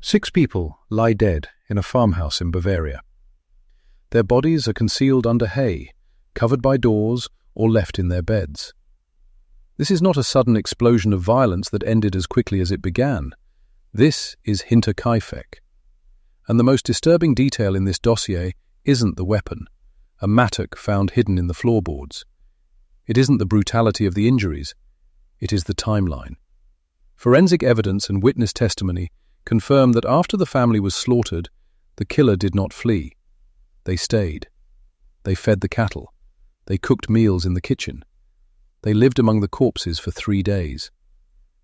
6 people lie dead in a farmhouse in Bavaria. Their bodies are concealed under hay, covered by doors, or left in their beds. This is not a sudden explosion of violence that ended as quickly as it began. This is Hinterkaifeck. And the most disturbing detail in this dossier isn't the weapon, a mattock found hidden in the floorboards. It isn't the brutality of the injuries, it is the timeline. Forensic evidence and witness testimony confirm that after the family was slaughtered, the killer did not flee. They stayed. They fed the cattle. They cooked meals in the kitchen. They lived among the corpses for 3 days.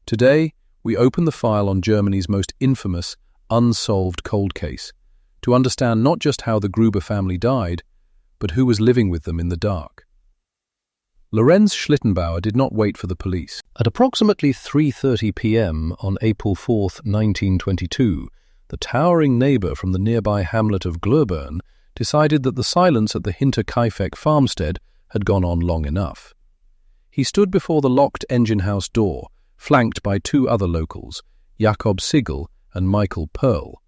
Today, we open the file on Germany's most infamous, unsolved cold case, to understand not just how the Gruber family died, but who was living with them in the dark. Lorenz Schlittenbauer did not wait for the police. At approximately 3:30 p.m. on April 4, 1922, the towering neighbour from the nearby hamlet of Gruber decided that the silence at the Hinterkaifeck farmstead had gone on long enough. He stood before the locked engine house door, flanked by 2 other locals, Jakob Sigel and Michael Perl.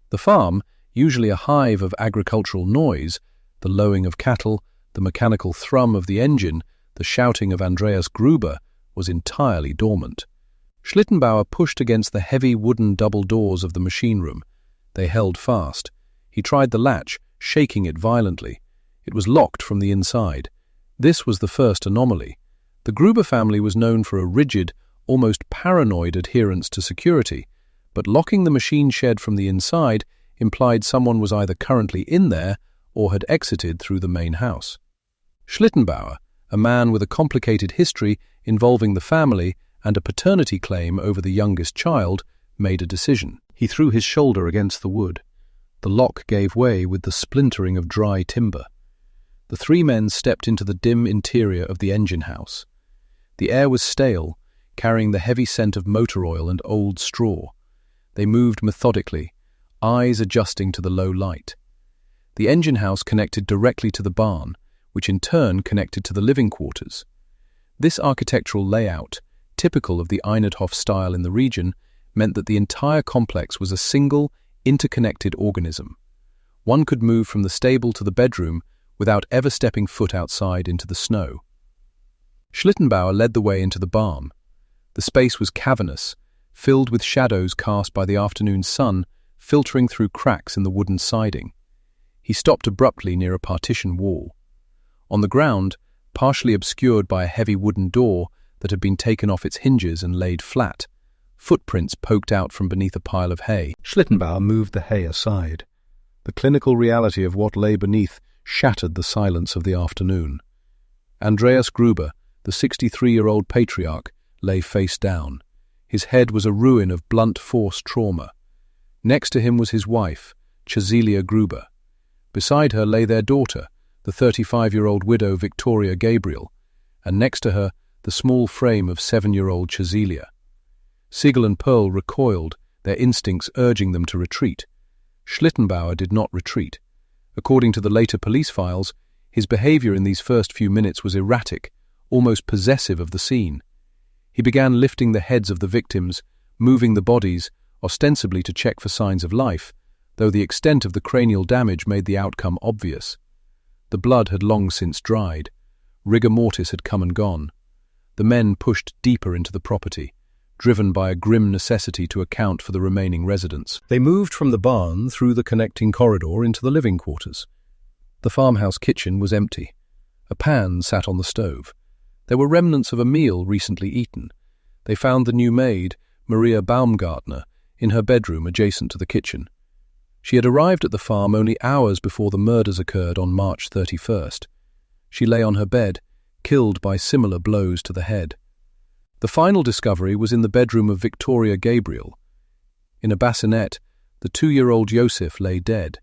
The farm, usually a hive of agricultural noise, the lowing of cattle, the mechanical thrum of the engine, the shouting of Andreas Gruber, was entirely dormant. Schlittenbauer pushed against the heavy wooden double doors of the machine room. They held fast. He tried the latch, shaking it violently. It was locked from the inside. This was the first anomaly. The Gruber family was known for a rigid, almost paranoid adherence to security, but locking the machine shed from the inside implied someone was either currently in there or had exited through the main house. Schlittenbauer, a man with a complicated history involving the family and a paternity claim over the youngest child, made a decision. He threw his shoulder against the wood. The lock gave way with the splintering of dry timber. The 3 men stepped into the dim interior of the engine house. The air was stale, carrying the heavy scent of motor oil and old straw. They moved methodically, eyes adjusting to the low light. The engine house connected directly to the barn, which in turn connected to the living quarters. This architectural layout, typical of the Einheithof style in the region, meant that the entire complex was a single, interconnected organism. One could move from the stable to the bedroom without ever stepping foot outside into the snow. Schlittenbauer led the way into the barn. The space was cavernous, filled with shadows cast by the afternoon sun filtering through cracks in the wooden siding. He stopped abruptly near a partition wall. On the ground, partially obscured by a heavy wooden door that had been taken off its hinges and laid flat, footprints poked out from beneath a pile of hay. Schlittenbauer moved the hay aside. The clinical reality of what lay beneath shattered the silence of the afternoon. Andreas Gruber, the 63-year-old patriarch, lay face down. His head was a ruin of blunt force trauma. Next to him was his wife, Cecilia Gruber. Beside her lay their daughter, the 35-year-old widow Victoria Gabriel, and next to her the small frame of 7-year-old Cecilia. Sigel and Perl recoiled, their instincts urging them to retreat. Schlittenbauer did not retreat. According to the later police files, his behavior in these first few minutes was erratic, almost possessive of the scene. He began lifting the heads of the victims, moving the bodies, ostensibly to check for signs of life, though the extent of the cranial damage made the outcome obvious. The blood had long since dried. Rigor mortis had come and gone. The men pushed deeper into the property, driven by a grim necessity to account for the remaining residents. They moved from the barn through the connecting corridor into the living quarters. The farmhouse kitchen was empty. A pan sat on the stove. There were remnants of a meal recently eaten. They found the new maid, Maria Baumgartner, in her bedroom adjacent to the kitchen. She had arrived at the farm only hours before the murders occurred on March 31st. She lay on her bed, killed by similar blows to the head. The final discovery was in the bedroom of Victoria Gabriel. In a bassinet, the 2-year-old Joseph lay dead.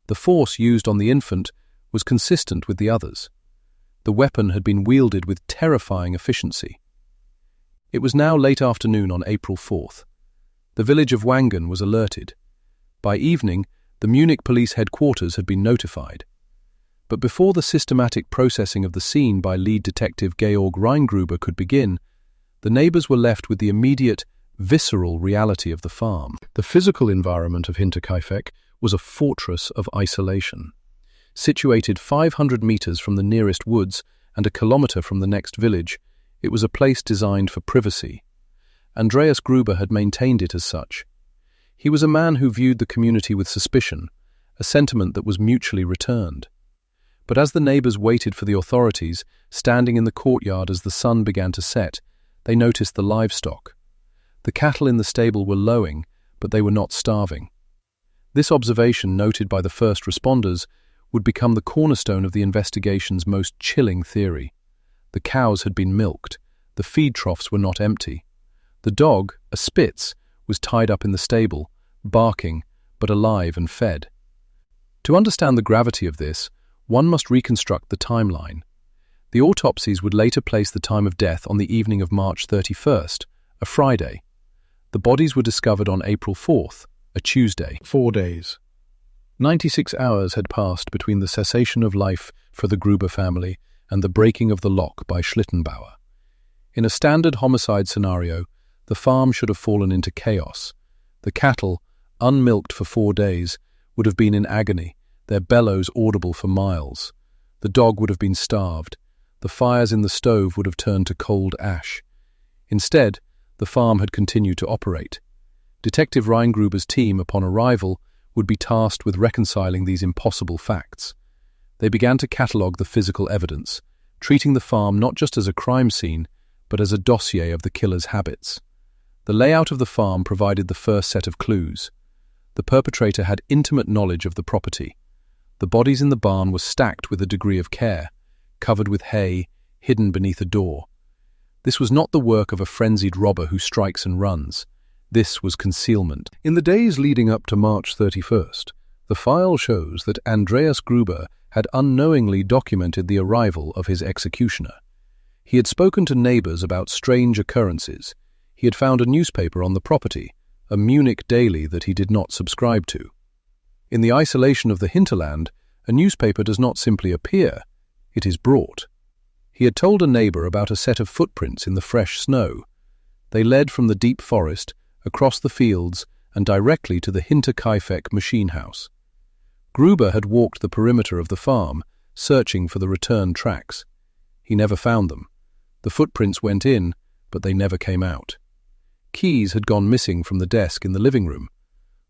The force used on the infant was consistent with the others. The weapon had been wielded with terrifying efficiency. It was now late afternoon on April 4th. The village of Wangen was alerted. By evening, the Munich police headquarters had been notified. But before the systematic processing of the scene by lead detective Georg Reingruber could begin, the neighbours were left with the immediate visceral reality of the farm. The physical environment of Hinterkaifeck was a fortress of isolation. Situated 500 meters from the nearest woods and a kilometer from the next village, it was a place designed for privacy. Andreas Gruber had maintained it as such. He was a man who viewed the community with suspicion, a sentiment that was mutually returned. But as the neighbors waited for the authorities, standing in the courtyard as the sun began to set, they noticed the livestock. The cattle in the stable were lowing, but they were not starving. This observation, noted by the first responders, would become the cornerstone of the investigation's most chilling theory. The cows had been milked. The feed troughs were not empty. The dog, a Spitz, was tied up in the stable, barking, but alive and fed. To understand the gravity of this, one must reconstruct the timeline. The autopsies would later place the time of death on the evening of March 31st, a Friday. The bodies were discovered on April 4th, a Tuesday. 4 days. 96 hours had passed between the cessation of life for the Gruber family and the breaking of the lock by Schlittenbauer. In a standard homicide scenario, the farm should have fallen into chaos. The cattle, unmilked for 4 days, would have been in agony, their bellows audible for miles. The dog would have been starved. The fires in the stove would have turned to cold ash. Instead, the farm had continued to operate. Detective Gruber's team, upon arrival, would be tasked with reconciling these impossible facts. They began to catalogue the physical evidence, treating the farm not just as a crime scene, but as a dossier of the killer's habits. The layout of the farm provided the first set of clues. The perpetrator had intimate knowledge of the property. The bodies in the barn were stacked with a degree of care, covered with hay, hidden beneath a door. This was not the work of a frenzied robber who strikes and runs. This was concealment. In the days leading up to March 31st, the file shows that Andreas Gruber had unknowingly documented the arrival of his executioner. He had spoken to neighbors about strange occurrences. He had found a newspaper on the property, a Munich daily that he did not subscribe to. In the isolation of the hinterland, a newspaper does not simply appear, it is brought. He had told a neighbor about a set of footprints in the fresh snow. They led from the deep forest, across the fields, and directly to the Hinterkaifeck machine house. Gruber had walked the perimeter of the farm, searching for the return tracks. He never found them. The footprints went in, but they never came out. Keys had gone missing from the desk in the living room.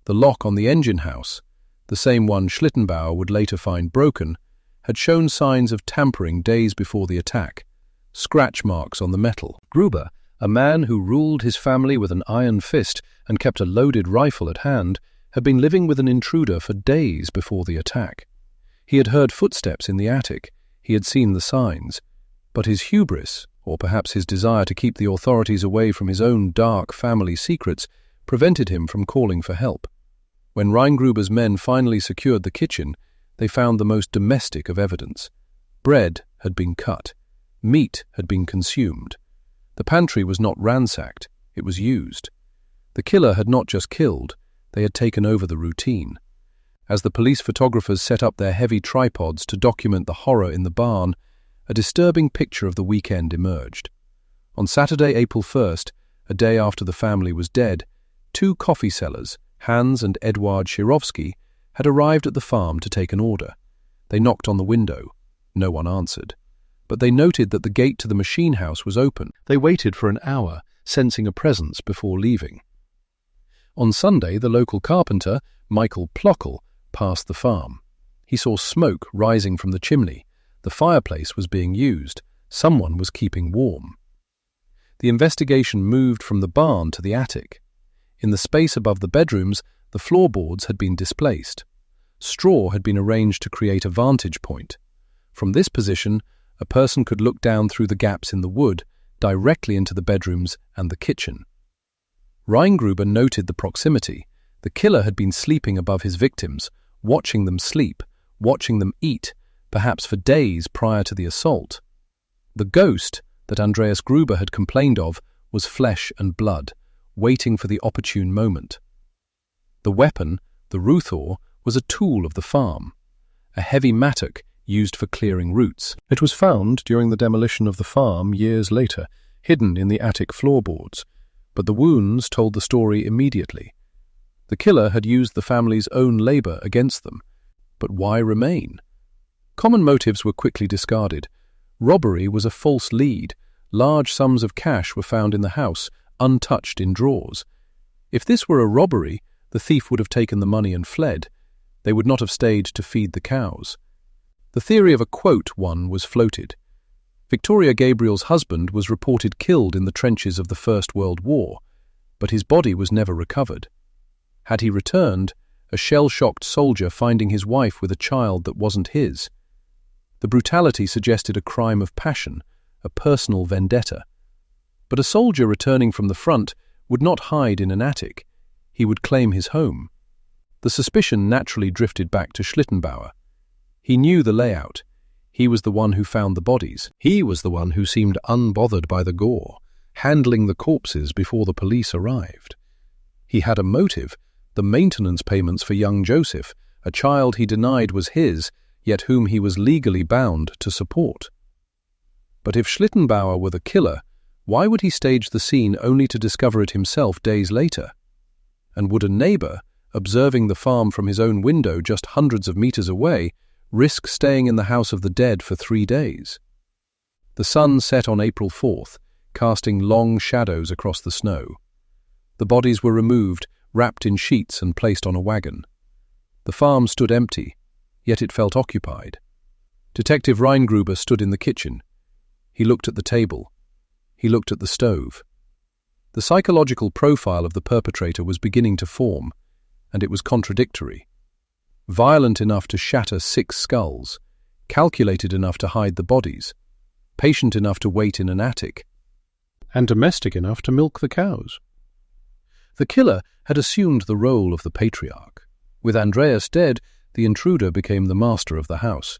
The lock on the engine house, the same one Schlittenbauer would later find broken, had shown signs of tampering days before the attack, scratch marks on the metal. Gruber, a man who ruled his family with an iron fist and kept a loaded rifle at hand, had been living with an intruder for days before the attack. He had heard footsteps in the attic, he had seen the signs, but his hubris, or perhaps his desire to keep the authorities away from his own dark family secrets, prevented him from calling for help. When Gruber's men finally secured the kitchen, they found the most domestic of evidence. Bread had been cut. Meat had been consumed. The pantry was not ransacked, it was used. The killer had not just killed, they had taken over the routine. As the police photographers set up their heavy tripods to document the horror in the barn, a disturbing picture of the weekend emerged. On Saturday, April 1st, a day after the family was dead, 2 coffee sellers, Hans and Eduard Shirovsky, had arrived at the farm to take an order. They knocked on the window. No one answered. But they noted that the gate to the machine house was open. They waited for an hour, sensing a presence before leaving. On Sunday, the local carpenter, Michael Plockel, passed the farm. He saw smoke rising from the chimney. The fireplace was being used. Someone was keeping warm. The investigation moved from the barn to the attic. In the space above the bedrooms, the floorboards had been displaced. Straw had been arranged to create a vantage point. From this position, a person could look down through the gaps in the wood, directly into the bedrooms and the kitchen. Gruber noted the proximity. The killer had been sleeping above his victims, watching them sleep, watching them eat, perhaps for days prior to the assault. The ghost that Andreas Gruber had complained of was flesh and blood, waiting for the opportune moment. The weapon, the Ruthor, was a tool of the farm, a heavy mattock used for clearing roots. It was found during the demolition of the farm years later, hidden in the attic floorboards. But the wounds told the story immediately. The killer had used the family's own labor against them. But why remain? Common motives were quickly discarded. Robbery was a false lead. Large sums of cash were found in the house, untouched in drawers. If this were a robbery, the thief would have taken the money and fled. They would not have stayed to feed the cows. The theory of a quote one was floated. Victoria Gabriel's husband was reported killed in the trenches of the First World War, but his body was never recovered. Had he returned, a shell-shocked soldier finding his wife with a child that wasn't his? The brutality suggested a crime of passion, a personal vendetta. But a soldier returning from the front would not hide in an attic. He would claim his home. The suspicion naturally drifted back to Schlittenbauer. He knew the layout. He was the one who found the bodies. He was the one who seemed unbothered by the gore, handling the corpses before the police arrived. He had a motive, the maintenance payments for young Joseph, a child he denied was his, yet whom he was legally bound to support. But if Schlittenbauer were the killer, why would he stage the scene only to discover it himself days later? And would a neighbor, observing the farm from his own window just hundreds of meters away, risk staying in the house of the dead for 3 days? The sun set on April 4th, casting long shadows across the snow. The bodies were removed, wrapped in sheets and placed on a wagon. The farm stood empty, yet it felt occupied. Detective Gruber stood in the kitchen. He looked at the table. He looked at the stove. The psychological profile of the perpetrator was beginning to form, and it was contradictory. Violent enough to shatter 6 skulls, calculated enough to hide the bodies, patient enough to wait in an attic, and domestic enough to milk the cows. The killer had assumed the role of the patriarch. With Andreas dead, the intruder became the master of the house.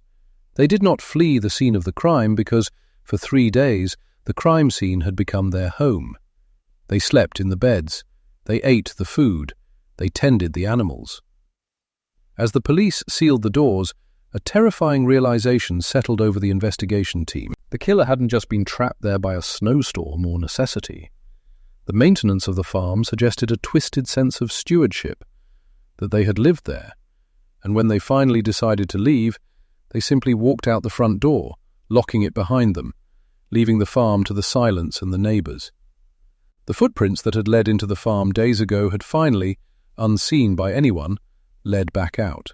They did not flee the scene of the crime because, for 3 days, the crime scene had become their home. They slept in the beds. They ate the food. They tended the animals. As the police sealed the doors, a terrifying realization settled over the investigation team. The killer hadn't just been trapped there by a snowstorm or necessity. The maintenance of the farm suggested a twisted sense of stewardship, that they had lived there, and when they finally decided to leave, they simply walked out the front door, locking it behind them, leaving the farm to the silence and the neighbors. The footprints that had led into the farm days ago had finally, unseen by anyone, led back out.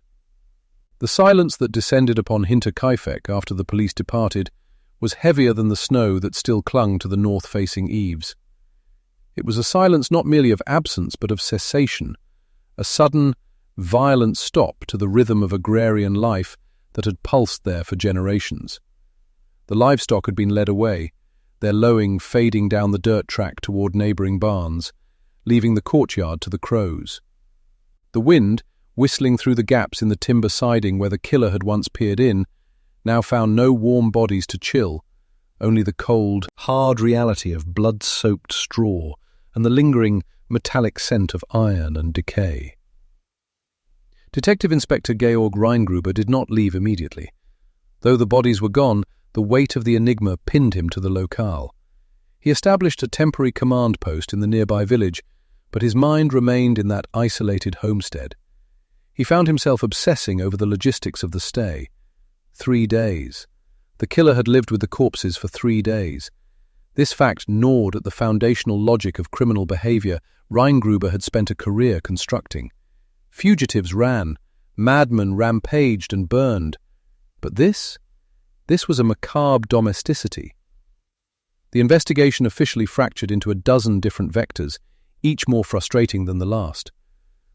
The silence that descended upon Hinterkaifeck after the police departed was heavier than the snow that still clung to the north-facing eaves. It was a silence not merely of absence but of cessation, a sudden, violent stop to the rhythm of agrarian life that had pulsed there for generations. The livestock had been led away, their lowing fading down the dirt track toward neighboring barns, leaving the courtyard to the crows. The wind, whistling through the gaps in the timber siding where the killer had once peered in, now found no warm bodies to chill, only the cold, hard reality of blood-soaked straw and the lingering, metallic scent of iron and decay. Detective Inspector Georg Gruber did not leave immediately. Though the bodies were gone, the weight of the enigma pinned him to the locale. He established a temporary command post in the nearby village, but his mind remained in that isolated homestead. He found himself obsessing over the logistics of the stay. 3 days. The killer had lived with the corpses for 3 days. This fact gnawed at the foundational logic of criminal behavior Gruber had spent a career constructing. Fugitives ran, madmen rampaged and burned. But this was a macabre domesticity. The investigation officially fractured into a dozen different vectors, each more frustrating than the last.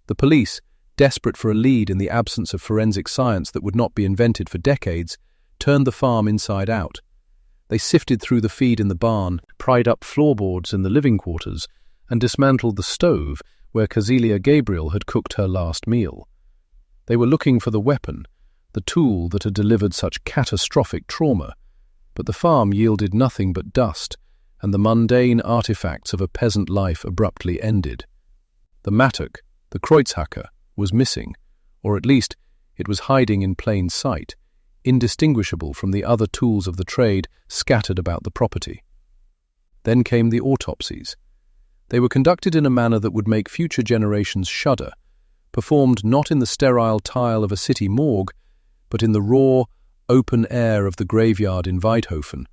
The police, desperate for a lead in the absence of forensic science that would not be invented for decades, turned the farm inside out. They sifted through the feed in the barn, pried up floorboards in the living quarters, and dismantled the stove where Casilia Gabriel had cooked her last meal. They were looking for the weapon, the tool that had delivered such catastrophic trauma, but the farm yielded nothing but dust, and the mundane artifacts of a peasant life abruptly ended. The mattock, the Kreuzhacker, was missing, or at least it was hiding in plain sight, indistinguishable from the other tools of the trade scattered about the property. Then came the autopsies. They were conducted in a manner that would make future generations shudder, performed not in the sterile tile of a city morgue, but in the raw, open air of the graveyard in Weidhofen,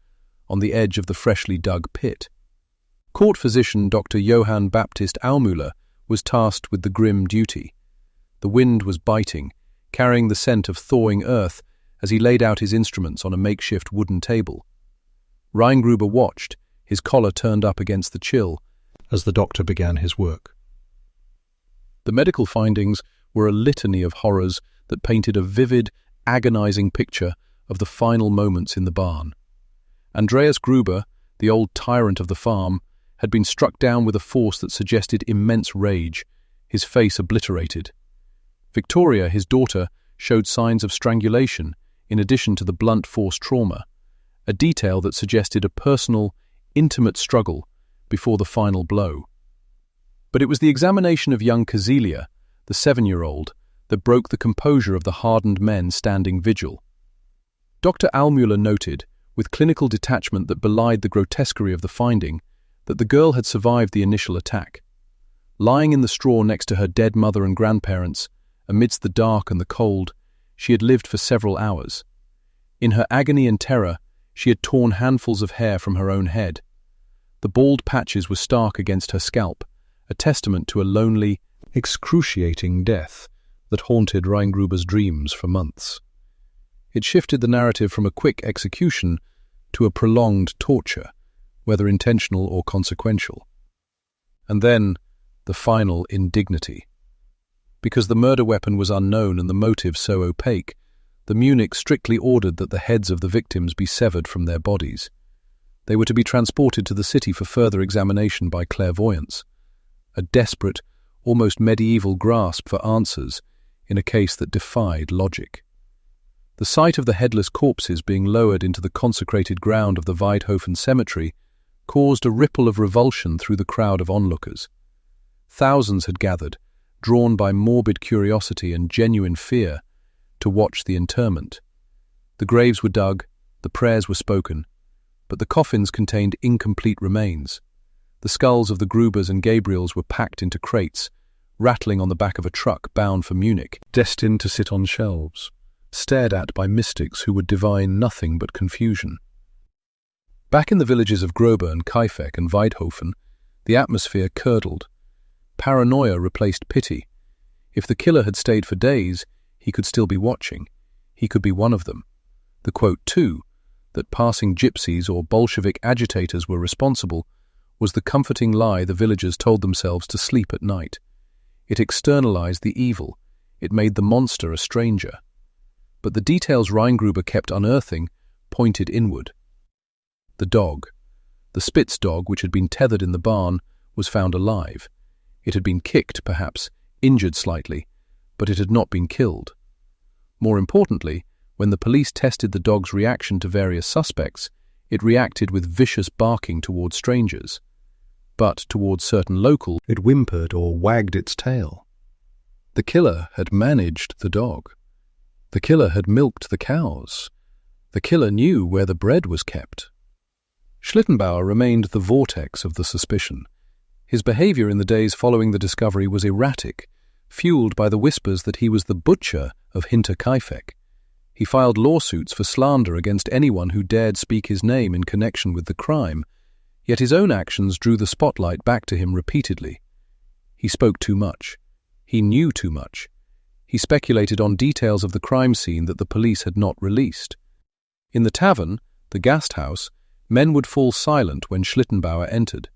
on the edge of the freshly dug pit. Court physician Dr. Johann Baptist Aumüller was tasked with the grim duty. The wind was biting, carrying the scent of thawing earth as he laid out his instruments on a makeshift wooden table. Gruber watched, his collar turned up against the chill, as the doctor began his work. The medical findings were a litany of horrors that painted a vivid, agonizing picture of the final moments in the barn. Andreas Gruber, the old tyrant of the farm, had been struck down with a force that suggested immense rage, his face obliterated. Victoria, his daughter, showed signs of strangulation, in addition to the blunt force trauma, a detail that suggested a personal, intimate struggle before the final blow. But it was the examination of young Kazelia, the 7-year-old, that broke the composure of the hardened men standing vigil. Dr. Aumüller noted, with clinical detachment that belied the grotesquerie of the finding, that the girl had survived the initial attack. Lying in the straw next to her dead mother and grandparents, amidst the dark and the cold, she had lived for several hours. In her agony and terror, she had torn handfuls of hair from her own head. The bald patches were stark against her scalp, a testament to a lonely, excruciating death that haunted Gruber's dreams for months. It shifted the narrative from a quick execution to a prolonged torture, whether intentional or consequential. And then, the final indignity. Because the murder weapon was unknown and the motive so opaque, the Munich strictly ordered that the heads of the victims be severed from their bodies. They were to be transported to the city for further examination by clairvoyants, a desperate, almost medieval grasp for answers in a case that defied logic. The sight of the headless corpses being lowered into the consecrated ground of the Weidhofen cemetery caused a ripple of revulsion through the crowd of onlookers. Thousands had gathered, drawn by morbid curiosity and genuine fear, to watch the interment. The graves were dug, the prayers were spoken, but the coffins contained incomplete remains. The skulls of the Grubers and Gabriels were packed into crates, rattling on the back of a truck bound for Munich, destined to sit on shelves, stared at by mystics who would divine nothing but confusion. Back in the villages of Gruber and Kaifeck and Weidhofen, the atmosphere curdled. Paranoia replaced pity. If the killer had stayed for days, he could still be watching. He could be one of them. The quote, too, that passing gypsies or Bolshevik agitators were responsible, was the comforting lie the villagers told themselves to sleep at night. It externalized the evil. It made the monster a stranger. But the details Gruber kept unearthing pointed inward. The dog, the Spitz dog which had been tethered in the barn, was found alive. It had been kicked, perhaps, injured slightly, but it had not been killed. More importantly, when the police tested the dog's reaction to various suspects, it reacted with vicious barking towards strangers. But towards certain locals, it whimpered or wagged its tail. The killer had managed the dog. The killer had milked the cows. The killer knew where the bread was kept. Schlittenbauer remained the vortex of the suspicion. His behavior in the days following the discovery was erratic, fueled by the whispers that he was the butcher of Hinterkaifeck. He filed lawsuits for slander against anyone who dared speak his name in connection with the crime, yet his own actions drew the spotlight back to him repeatedly. He spoke too much. He knew too much. He speculated on details of the crime scene that the police had not released. In the tavern, the Gasthaus, men would fall silent when Schlittenbauer entered.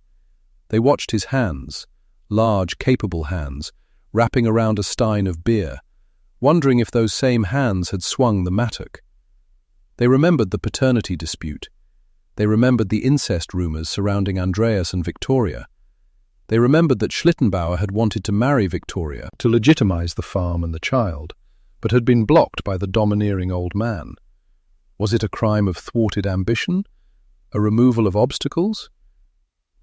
They watched his hands, large, capable hands, wrapping around a stein of beer, wondering if those same hands had swung the mattock. They remembered the paternity dispute. They remembered the incest rumors surrounding Andreas and Victoria. They remembered that Schlittenbauer had wanted to marry Victoria to legitimize the farm and the child, but had been blocked by the domineering old man. Was it a crime of thwarted ambition? A removal of obstacles?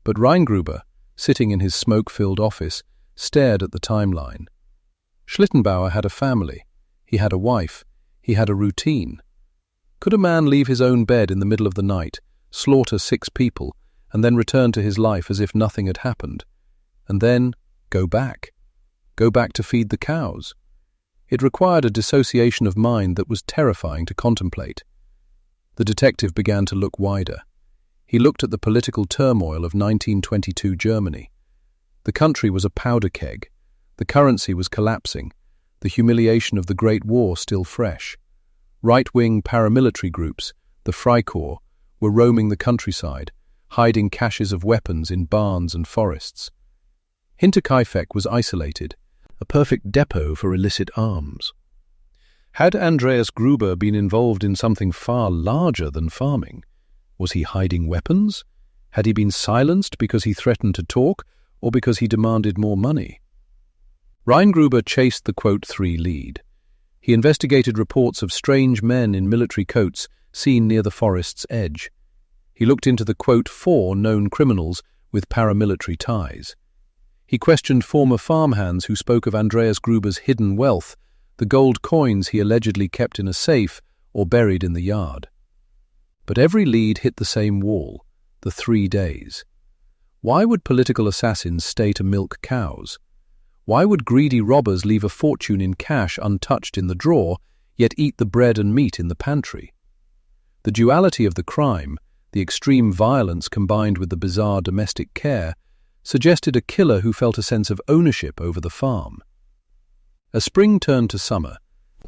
But Gruber, sitting in his smoke-filled office, stared at the timeline. Schlittenbauer had a family. He had a wife. He had a routine. Could a man leave his own bed in the middle of the night, slaughter 6 people, and then return to his life as if nothing had happened? and then go back. Go back to feed the cows. It required a dissociation of mind that was terrifying to contemplate. The detective began to look wider. He looked at the political turmoil of 1922 Germany. The country was a powder keg. The currency was collapsing. The humiliation of the Great War still fresh. Right-wing paramilitary groups, the Freikorps, were roaming the countryside, hiding caches of weapons in barns and forests. Hinterkaifeck was isolated, a perfect depot for illicit arms. Had Andreas Gruber been involved in something far larger than farming? Was he hiding weapons? Had he been silenced because he threatened to talk, or because he demanded more money? Gruber chased the Quote 3 lead. He investigated reports of strange men in military coats seen near the forest's edge. He looked into the Quote 4 known criminals with paramilitary ties. He questioned former farmhands who spoke of Andreas Gruber's hidden wealth, the gold coins he allegedly kept in a safe or buried in the yard. But every lead hit the same wall, the 3 days. Why would political assassins stay to milk cows? Why would greedy robbers leave a fortune in cash untouched in the drawer, yet eat the bread and meat in the pantry? The duality of the crime, the extreme violence combined with the bizarre domestic care, suggested a killer who felt a sense of ownership over the farm. As spring turned to summer,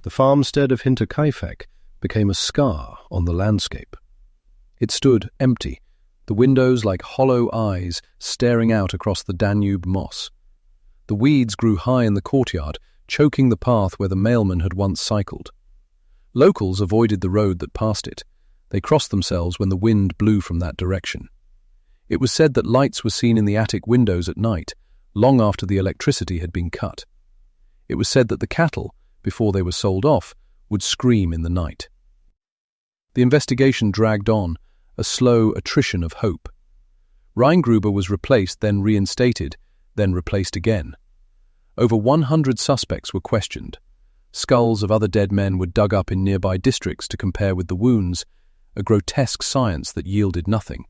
the farmstead of Hinterkaifeck became a scar on the landscape. It stood empty, the windows like hollow eyes staring out across the Danube moss. The weeds grew high in the courtyard, choking the path where the mailman had once cycled. Locals avoided the road that passed it. They crossed themselves when the wind blew from that direction. It was said that lights were seen in the attic windows at night, long after the electricity had been cut. It was said that the cattle, before they were sold off, would scream in the night. The investigation dragged on, a slow attrition of hope. Gruber was replaced, then reinstated, then replaced again. Over 100 suspects were questioned. Skulls of other dead men were dug up in nearby districts to compare with the wounds, a grotesque science that yielded nothing.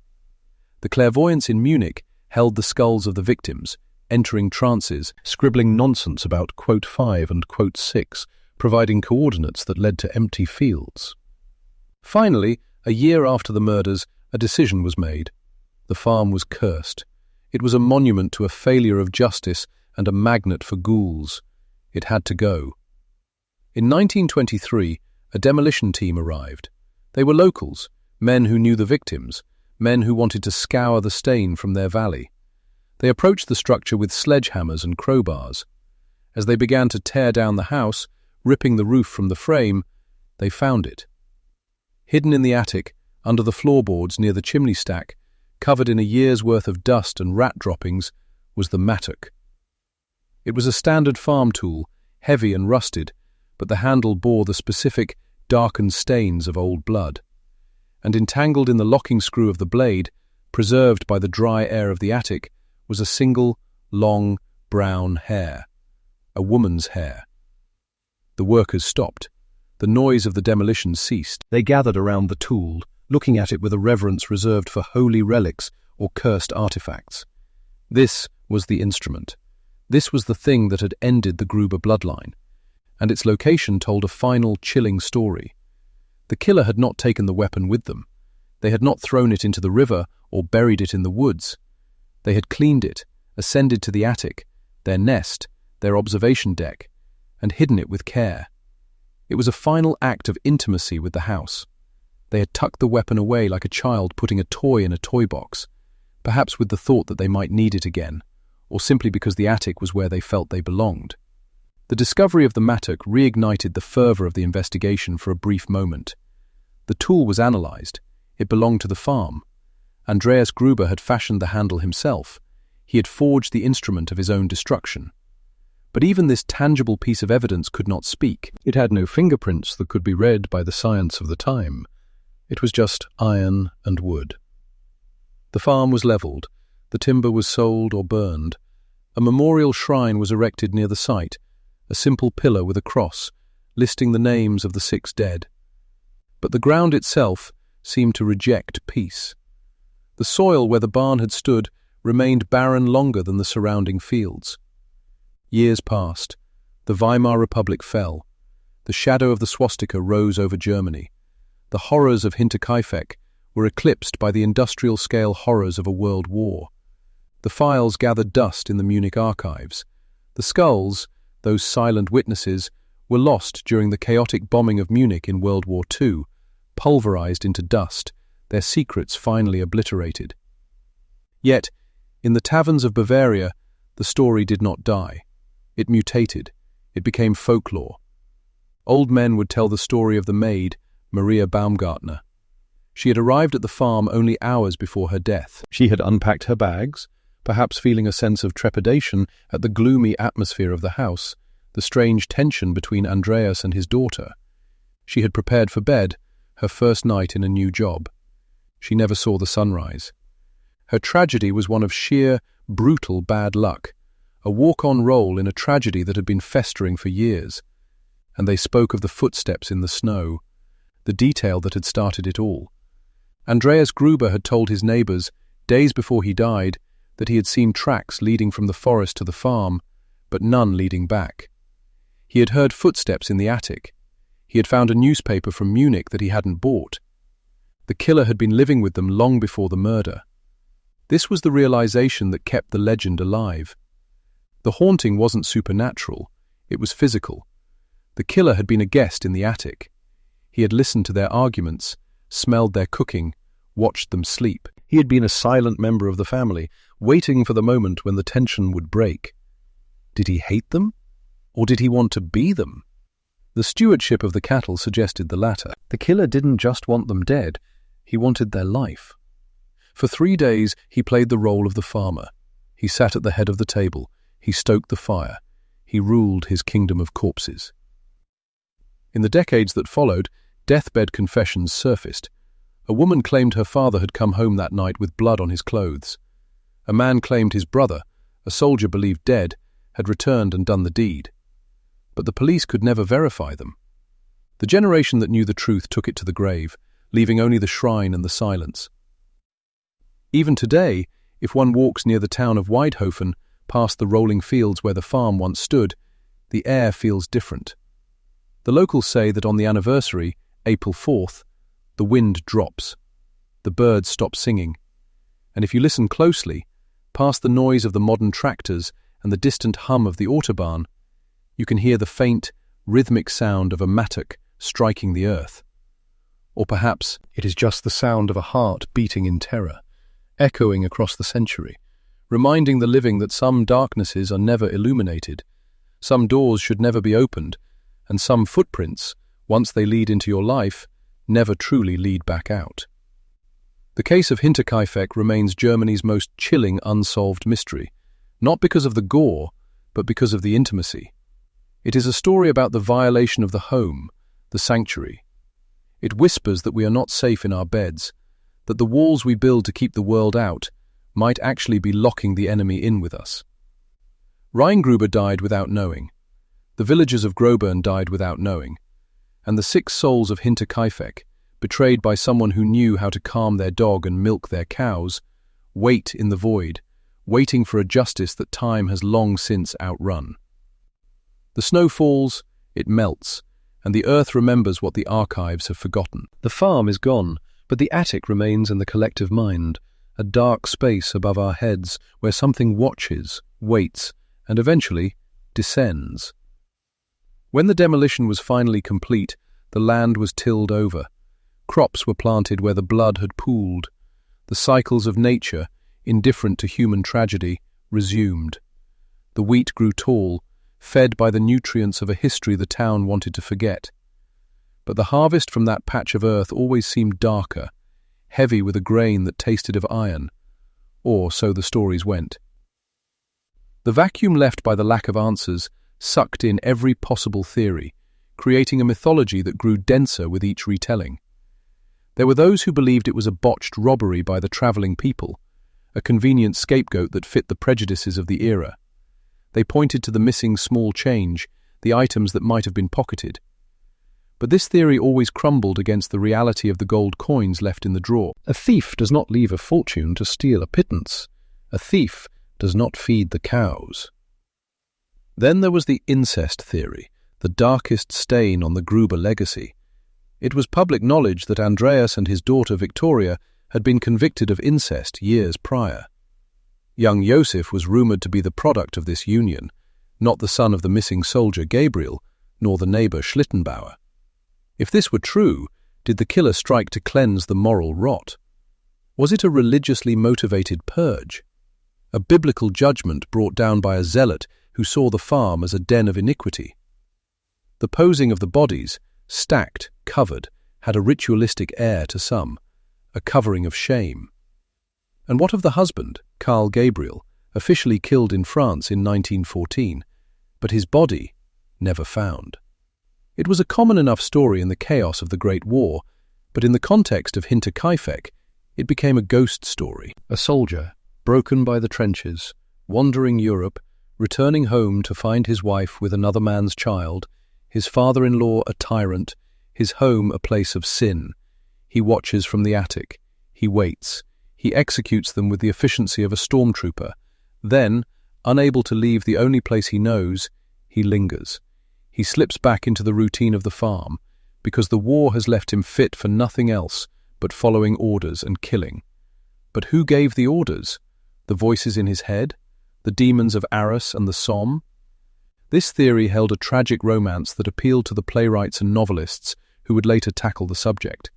The clairvoyants in Munich held the skulls of the victims, entering trances, scribbling nonsense about Quote 5 and Quote 6, providing coordinates that led to empty fields. Finally, a year after the murders, a decision was made. The farm was cursed. It was a monument to a failure of justice and a magnet for ghouls. It had to go. In 1923, a demolition team arrived. They were locals, men who knew the victims, men who wanted to scour the stain from their valley. They approached the structure with sledgehammers and crowbars. As they began to tear down the house, ripping the roof from the frame, they found it. Hidden in the attic, under the floorboards near the chimney stack, covered in a year's worth of dust and rat droppings, was the mattock. It was a standard farm tool, heavy and rusted, but the handle bore the specific, darkened stains of old blood. And entangled in the locking screw of the blade, preserved by the dry air of the attic, was a single, long, brown hair. A woman's hair. The workers stopped. The noise of the demolition ceased. They gathered around the tool, looking at it with a reverence reserved for holy relics or cursed artifacts. This was the instrument. This was the thing that had ended the Gruber bloodline, and its location told a final, chilling story. The killer had not taken the weapon with them. They had not thrown it into the river or buried it in the woods. They had cleaned it, ascended to the attic, their nest, their observation deck, and hidden it with care. It was a final act of intimacy with the house. They had tucked the weapon away like a child putting a toy in a toy box, perhaps with the thought that they might need it again, or simply because the attic was where they felt they belonged. The discovery of the mattock reignited the fervor of the investigation for a brief moment. The tool was analyzed. It belonged to the farm. Andreas Gruber had fashioned the handle himself. He had forged the instrument of his own destruction. But even this tangible piece of evidence could not speak. It had no fingerprints that could be read by the science of the time. It was just iron and wood. The farm was levelled. The timber was sold or burned. A memorial shrine was erected near the site, a simple pillar with a cross, listing the names of the 6 dead. But the ground itself seemed to reject peace. The soil where the barn had stood remained barren longer than the surrounding fields. Years passed. The Weimar Republic fell. The shadow of the swastika rose over Germany. The horrors of Hinterkaifeck were eclipsed by the industrial-scale horrors of a world war. The files gathered dust in the Munich archives. The skulls, those silent witnesses, were lost during the chaotic bombing of Munich in World War II, pulverized into dust, their secrets finally obliterated. Yet, in the taverns of Bavaria, the story did not die. It mutated. It became folklore. Old men would tell the story of the maid, Maria Baumgartner. She had arrived at the farm only hours before her death. She had unpacked her bags, perhaps feeling a sense of trepidation at the gloomy atmosphere of the house, the strange tension between Andreas and his daughter. She had prepared for bed, her first night in a new job. She never saw the sunrise. Her tragedy was one of sheer, brutal bad luck, a walk-on role in a tragedy that had been festering for years. And they spoke of the footsteps in the snow, the detail that had started it all. Andreas Gruber had told his neighbors, days before he died, that he had seen tracks leading from the forest to the farm, but none leading back. He had heard footsteps in the attic. He had found a newspaper from Munich that he hadn't bought. The killer had been living with them long before the murder. This was the realization that kept the legend alive. The haunting wasn't supernatural, it was physical. The killer had been a guest in the attic. He had listened to their arguments, smelled their cooking, watched them sleep. He had been a silent member of the family, waiting for the moment when the tension would break. Did he hate them? Or did he want to be them? The stewardship of the cattle suggested the latter. The killer didn't just want them dead, he wanted their life. For 3 days he played the role of the farmer. He sat at the head of the table, he stoked the fire, he ruled his kingdom of corpses. In the decades that followed, deathbed confessions surfaced. A woman claimed her father had come home that night with blood on his clothes. A man claimed his brother, a soldier believed dead, had returned and done the deed. But the police could never verify them. The generation that knew the truth took it to the grave, leaving only the shrine and the silence. Even today, if one walks near the town of Weidhofen, past the rolling fields where the farm once stood, the air feels different. The locals say that on the anniversary, April 4th, the wind drops. The birds stop singing. And if you listen closely, past the noise of the modern tractors and the distant hum of the autobahn, you can hear the faint, rhythmic sound of a mattock striking the earth. Or perhaps it is just the sound of a heart beating in terror, echoing across the century, reminding the living that some darknesses are never illuminated, some doors should never be opened, and some footprints, once they lead into your life, never truly lead back out. The case of Hinterkaifeck remains Germany's most chilling unsolved mystery, not because of the gore, but because of the intimacy. It is a story about the violation of the home, the sanctuary. It whispers that we are not safe in our beds, that the walls we build to keep the world out might actually be locking the enemy in with us. Gruber died without knowing. The villagers of Groban died without knowing. And the 6 souls of Hinterkaifeck, betrayed by someone who knew how to calm their dog and milk their cows, wait in the void, waiting for a justice that time has long since outrun. The snow falls, it melts, and the earth remembers what the archives have forgotten. The farm is gone, but the attic remains in the collective mind, a dark space above our heads where something watches, waits, and eventually descends. When the demolition was finally complete, the land was tilled over. Crops were planted where the blood had pooled. The cycles of nature, indifferent to human tragedy, resumed. The wheat grew tall, fed by the nutrients of a history the town wanted to forget. But the harvest from that patch of earth always seemed darker, heavy with a grain that tasted of iron, or so the stories went. The vacuum left by the lack of answers sucked in every possible theory, creating a mythology that grew denser with each retelling. There were those who believed it was a botched robbery by the travelling people, a convenient scapegoat that fit the prejudices of the era. They pointed to the missing small change, the items that might have been pocketed. But this theory always crumbled against the reality of the gold coins left in the drawer. A thief does not leave a fortune to steal a pittance. A thief does not feed the cows. Then there was the incest theory, the darkest stain on the Gruber legacy. It was public knowledge that Andreas and his daughter Victoria had been convicted of incest years prior. Young Josef was rumoured to be the product of this union, not the son of the missing soldier Gabriel, nor the neighbour Schlittenbauer. If this were true, did the killer strike to cleanse the moral rot? Was it a religiously motivated purge? A biblical judgment brought down by a zealot who saw the farm as a den of iniquity? The posing of the bodies, stacked, covered, had a ritualistic air to some, a covering of shame. And what of the husband, Karl Gabriel, officially killed in France in 1914, but his body never found? It was a common enough story in the chaos of the Great War, but in the context of Hinterkaifeck, it became a ghost story. A soldier, broken by the trenches, wandering Europe, returning home to find his wife with another man's child, his father-in-law a tyrant, his home a place of sin. He watches from the attic. He waits. He executes them with the efficiency of a stormtrooper. Then, unable to leave the only place he knows, he lingers. He slips back into the routine of the farm, because the war has left him fit for nothing else but following orders and killing. But who gave the orders? The voices in his head? The demons of Arras and the Somme? This theory held a tragic romance that appealed to the playwrights and novelists who would later tackle the subject.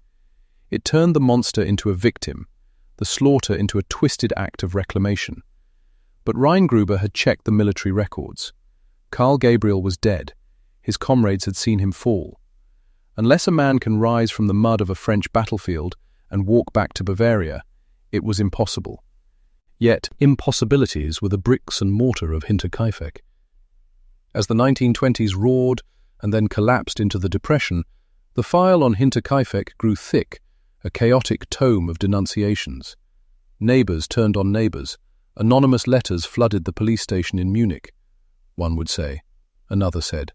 It turned the monster into a victim, the slaughter into a twisted act of reclamation. But Gruber had checked the military records. Karl Gabriel was dead. His comrades had seen him fall. Unless a man can rise from the mud of a French battlefield and walk back to Bavaria, it was impossible. Yet impossibilities were the bricks and mortar of Hinterkaifeck. As the 1920s roared and then collapsed into the Depression, the file on Hinterkaifeck grew thick, a chaotic tome of denunciations. Neighbours turned on neighbours. Anonymous letters flooded the police station in Munich. One would say. Another said.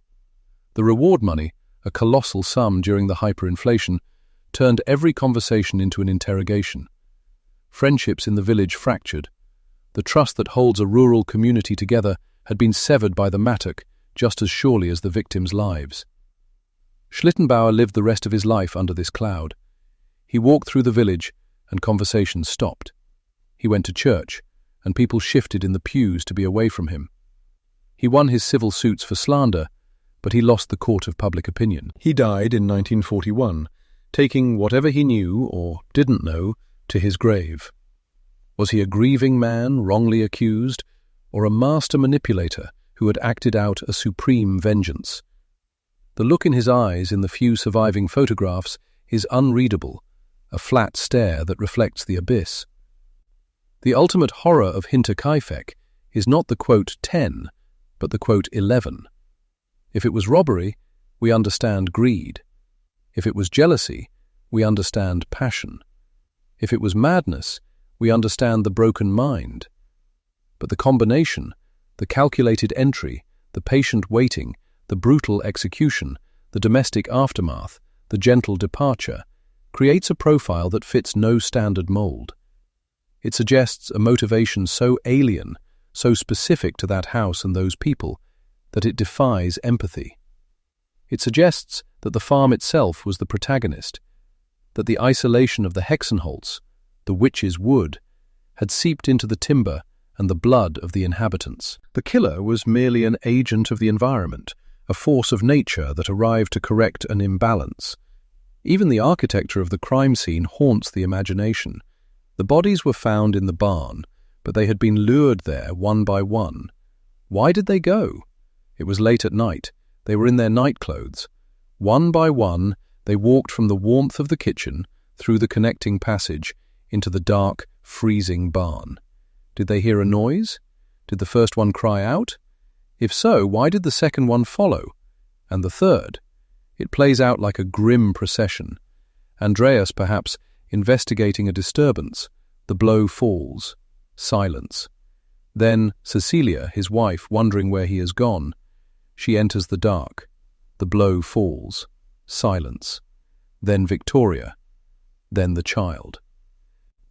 The reward money, a colossal sum during the hyperinflation, turned every conversation into an interrogation. Friendships in the village fractured. The trust that holds a rural community together had been severed by the Massacre just as surely as the victims' lives. Schlittenbauer lived the rest of his life under this cloud. He walked through the village, and conversations stopped. He went to church, and people shifted in the pews to be away from him. He won his civil suits for slander, but he lost the court of public opinion. He died in 1941, taking whatever he knew, or didn't know, to his grave. Was he a grieving man, wrongly accused, or a master manipulator who had acted out a supreme vengeance? The look in his eyes in the few surviving photographs is unreadable, a flat stare that reflects the abyss. The ultimate horror of Hinterkaifeck is not the quote 10, but the quote 11. If it was robbery, we understand greed. If it was jealousy, we understand passion. If it was madness, we understand the broken mind. But the combination, the calculated entry, the patient waiting, the brutal execution, the domestic aftermath, the gentle departure, creates a profile that fits no standard mold. It suggests a motivation so alien, so specific to that house and those people, that it defies empathy. It suggests that the farm itself was the protagonist, that the isolation of the Hexenholz, the witch's wood, had seeped into the timber and the blood of the inhabitants. The killer was merely an agent of the environment, a force of nature that arrived to correct an imbalance. Even the architecture of the crime scene haunts the imagination. The bodies were found in the barn, but they had been lured there one by one. Why did they go? It was late at night. They were in their nightclothes. One by one, they walked from the warmth of the kitchen, through the connecting passage, into the dark, freezing barn. Did they hear a noise? Did the first one cry out? If so, why did the second one follow? And the third? It plays out like a grim procession. Andreas, perhaps, investigating a disturbance. The blow falls. Silence. Then Cecilia, his wife, wondering where he has gone. She enters the dark. The blow falls. Silence. Then Victoria. Then the child.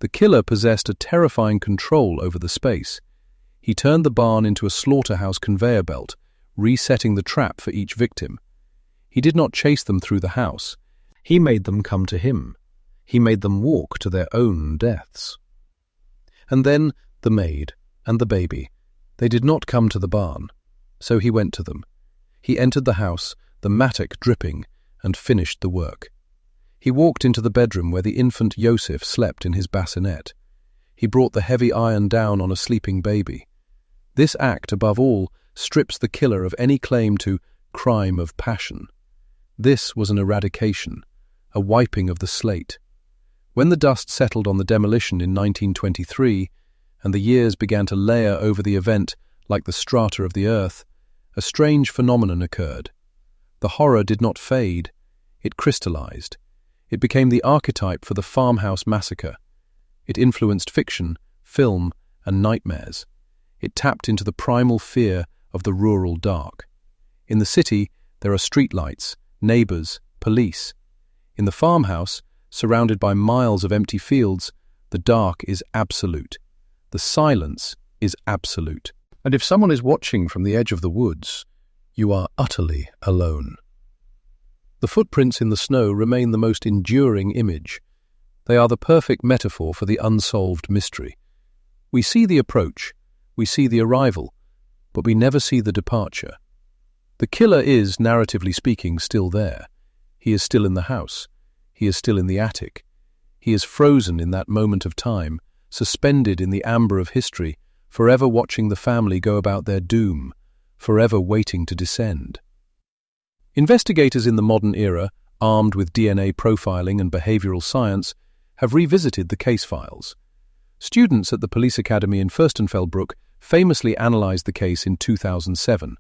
The killer possessed a terrifying control over the space. He turned the barn into a slaughterhouse conveyor belt, resetting the trap for each victim. He did not chase them through the house. He made them come to him. He made them walk to their own deaths. And then the maid and the baby. They did not come to the barn, so he went to them. He entered the house, the mattock dripping, and finished the work. He walked into the bedroom where the infant Joseph slept in his bassinet. He brought the heavy iron down on a sleeping baby. This act, above all, strips the killer of any claim to crime of passion. This was an eradication, a wiping of the slate. When the dust settled on the demolition in 1923, and the years began to layer over the event like the strata of the earth, a strange phenomenon occurred. The horror did not fade, it crystallized. It became the archetype for the farmhouse massacre. It influenced fiction, film, and nightmares. It tapped into the primal fear of the rural dark. In the city, there are streetlights, neighbors, police. In the farmhouse, surrounded by miles of empty fields, the dark is absolute. The silence is absolute. And if someone is watching from the edge of the woods, you are utterly alone. The footprints in the snow remain the most enduring image. They are the perfect metaphor for the unsolved mystery. We see the approach, we see the arrival, but we never see the departure. The killer is, narratively speaking, still there. He is still in the house. He is still in the attic. He is frozen in that moment of time, suspended in the amber of history, forever watching the family go about their doom, forever waiting to descend. Investigators in the modern era, armed with DNA profiling and behavioral science, have revisited the case files. Students at the police academy in Fürstenfeldbruck famously analyzed the case in 2007.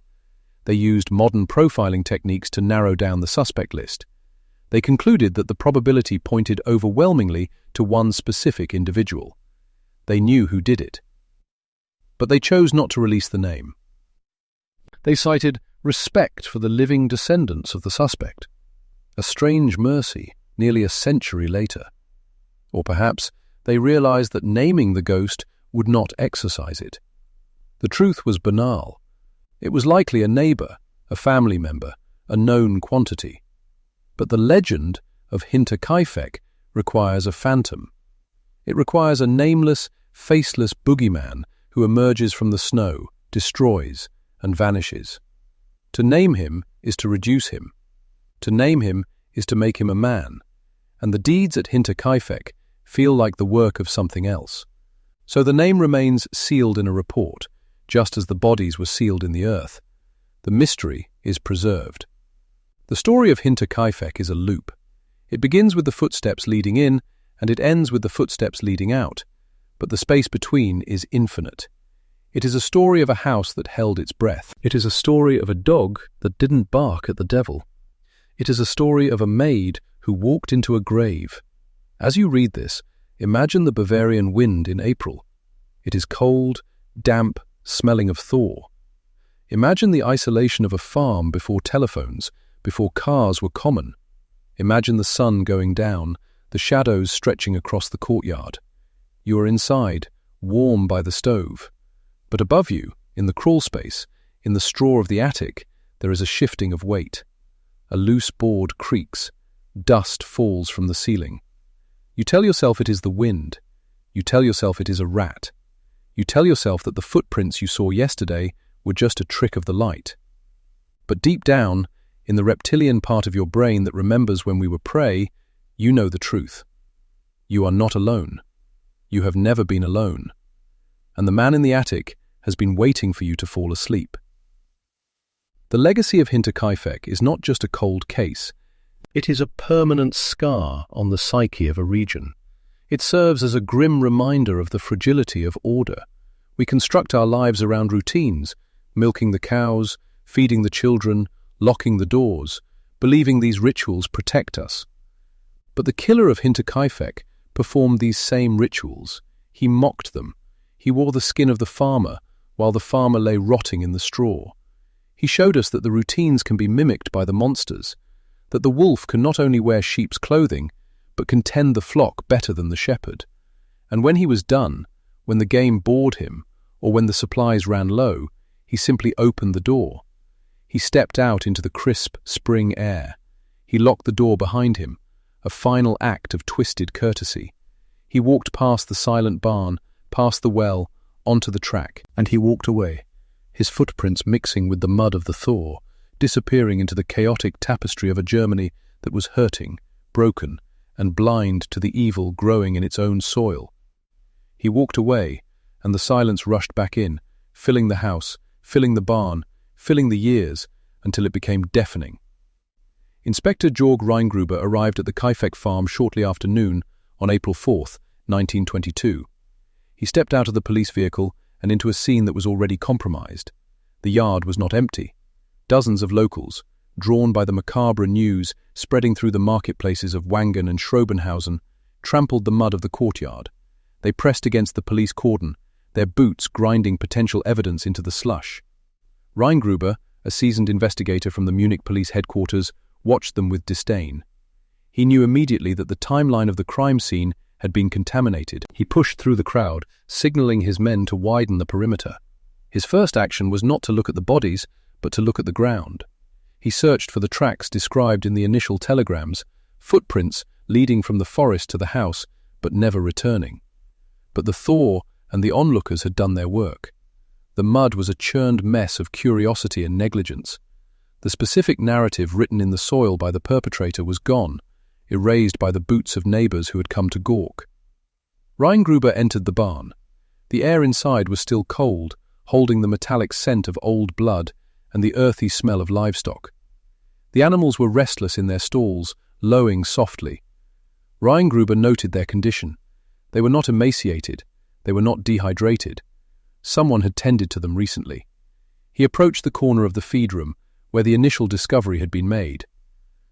They used modern profiling techniques to narrow down the suspect list. They concluded that the probability pointed overwhelmingly to one specific individual. They knew who did it. But they chose not to release the name. They cited respect for the living descendants of the suspect, a strange mercy nearly a century later. Or perhaps they realized that naming the ghost would not exorcise it. The truth was banal. It was likely a neighbor, a family member, a known quantity. But the legend of Hinterkaifeck requires a phantom. It requires a nameless, faceless boogeyman who emerges from the snow, destroys, and vanishes. To name him is to reduce him. To name him is to make him a man. And the deeds at Hinterkaifeck feel like the work of something else. So the name remains sealed in a report, just as the bodies were sealed in the earth. The mystery is preserved. The story of Hinterkaifeck is a loop. It begins with the footsteps leading in, and it ends with the footsteps leading out. But the space between is infinite. It is a story of a house that held its breath. It is a story of a dog that didn't bark at the devil. It is a story of a maid who walked into a grave. As you read this, imagine the Bavarian wind in April. It is cold, damp, smelling of thaw. Imagine the isolation of a farm before telephones, before cars were common. Imagine the sun going down, the shadows stretching across the courtyard. You are inside, warm by the stove. But above you, in the crawl space, in the straw of the attic, there is a shifting of weight. A loose board creaks. Dust falls from the ceiling. You tell yourself it is the wind. You tell yourself it is a rat. You tell yourself that the footprints you saw yesterday were just a trick of the light. But deep down, in the reptilian part of your brain that remembers when we were prey, you know the truth. You are not alone. You have never been alone. And the man in the attic has been waiting for you to fall asleep. The legacy of Hinterkaifeck is not just a cold case. It is a permanent scar on the psyche of a region. It serves as a grim reminder of the fragility of order. We construct our lives around routines, milking the cows, feeding the children, locking the doors, believing these rituals protect us. But the killer of Hinterkaifeck performed these same rituals. He mocked them. He wore the skin of the farmer, while the farmer lay rotting in the straw. He showed us that the routines can be mimicked by the monsters, that the wolf can not only wear sheep's clothing, but can tend the flock better than the shepherd. And when he was done, when the game bored him, or when the supplies ran low, he simply opened the door. He stepped out into the crisp spring air. He locked the door behind him, a final act of twisted courtesy. He walked past the silent barn, past the well, onto the track, and he walked away, his footprints mixing with the mud of the thaw, disappearing into the chaotic tapestry of a Germany that was hurting, broken, and blind to the evil growing in its own soil. He walked away, and the silence rushed back in, filling the house, filling the barn, filling the years, until it became deafening. Inspector Georg Reingruber arrived at the Kaifeck farm shortly after noon on April 4th, 1922. He stepped out of the police vehicle and into a scene that was already compromised. The yard was not empty. Dozens of locals, drawn by the macabre news spreading through the marketplaces of Wangen and Schrobenhausen, trampled the mud of the courtyard. They pressed against the police cordon, their boots grinding potential evidence into the slush. Reingruber, a seasoned investigator from the Munich police headquarters, watched them with disdain. He knew immediately that the timeline of the crime scene had been contaminated. He pushed through the crowd, signaling his men to widen the perimeter. His first action was not to look at the bodies, but to look at the ground. He searched for the tracks described in the initial telegrams, footprints leading from the forest to the house, but never returning. But the thaw and the onlookers had done their work. The mud was a churned mess of curiosity and negligence. The specific narrative written in the soil by the perpetrator was gone, erased by the boots of neighbors who had come to gawk. Reingruber entered the barn. The air inside was still cold, holding the metallic scent of old blood and the earthy smell of livestock. The animals were restless in their stalls, lowing softly. Reingruber noted their condition. They were not emaciated. They were not dehydrated. Someone had tended to them recently. He approached the corner of the feed room, where the initial discovery had been made.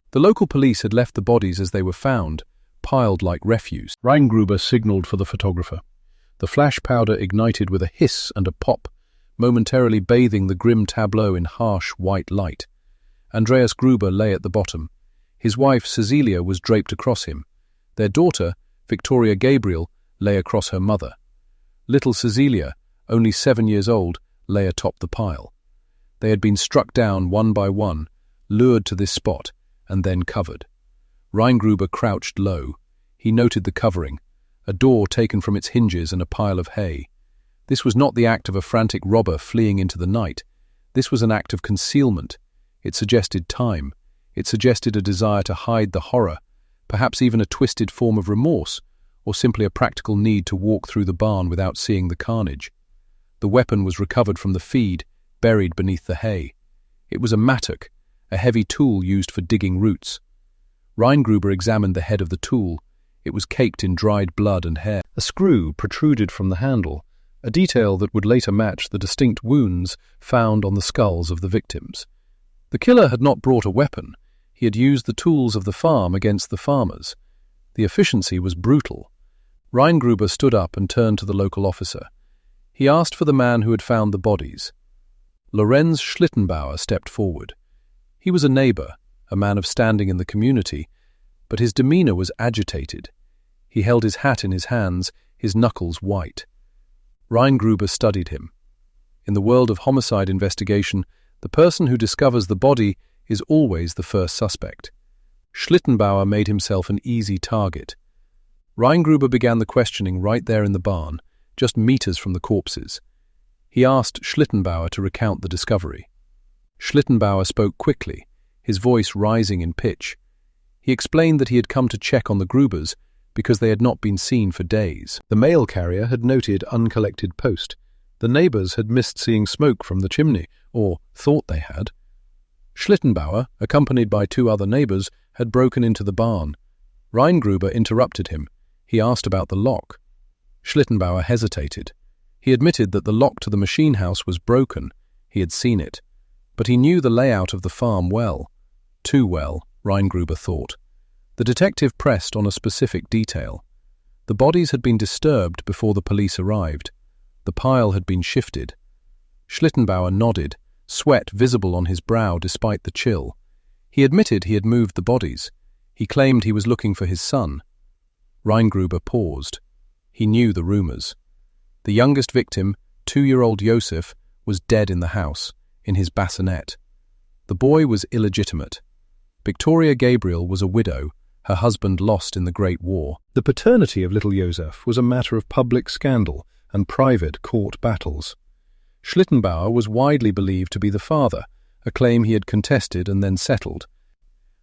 The local police had left the bodies as they were found, piled like refuse. Reingruber signaled for the photographer. The flash powder ignited with a hiss and a pop, momentarily bathing the grim tableau in harsh white light. Andreas Gruber lay at the bottom. His wife, Cecilia, was draped across him. Their daughter, Victoria Gabriel, lay across her mother. Little Cecilia, only 7 years old, lay atop the pile. They had been struck down one by one, lured to this spot, and then covered. Reingruber crouched low. He noted the covering, a door taken from its hinges and a pile of hay. This was not the act of a frantic robber fleeing into the night. This was an act of concealment. It suggested time. It suggested a desire to hide the horror, perhaps even a twisted form of remorse, or simply a practical need to walk through the barn without seeing the carnage. The weapon was recovered from the feed, buried beneath the hay. It was a mattock, a heavy tool used for digging roots. Reingruber examined the head of the tool. It was caked in dried blood and hair. A screw protruded from the handle, a detail that would later match the distinct wounds found on the skulls of the victims. The killer had not brought a weapon. He had used the tools of the farm against the farmers. The efficiency was brutal. Reingruber stood up and turned to the local officer. He asked for the man who had found the bodies. Lorenz Schlittenbauer stepped forward. He was a neighbor, a man of standing in the community, but his demeanor was agitated. He held his hat in his hands, his knuckles white. Reingruber studied him. In the world of homicide investigation, the person who discovers the body is always the first suspect. Schlittenbauer made himself an easy target. Reingruber began the questioning right there in the barn, just meters from the corpses. He asked Schlittenbauer to recount the discovery. Schlittenbauer spoke quickly, his voice rising in pitch. He explained that he had come to check on the Grubers because they had not been seen for days. The mail carrier had noted uncollected post. The neighbors had missed seeing smoke from the chimney, or thought they had. Schlittenbauer, accompanied by 2 other neighbors, had broken into the barn. Reingruber interrupted him. He asked about the lock. Schlittenbauer hesitated. He admitted that the lock to the machine house was broken. He had seen it. But he knew the layout of the farm well. Too well, Reingruber thought. The detective pressed on a specific detail. The bodies had been disturbed before the police arrived. The pile had been shifted. Schlittenbauer nodded, sweat visible on his brow despite the chill. He admitted he had moved the bodies. He claimed he was looking for his son. Reingruber paused. He knew the rumors. The youngest victim, 2-year-old Josef, was dead in the house, in his bassinet. The boy was illegitimate. Victoria Gabriel was a widow, her husband lost in the Great War. The paternity of little Josef was a matter of public scandal and private court battles. Schlittenbauer was widely believed to be the father, a claim he had contested and then settled.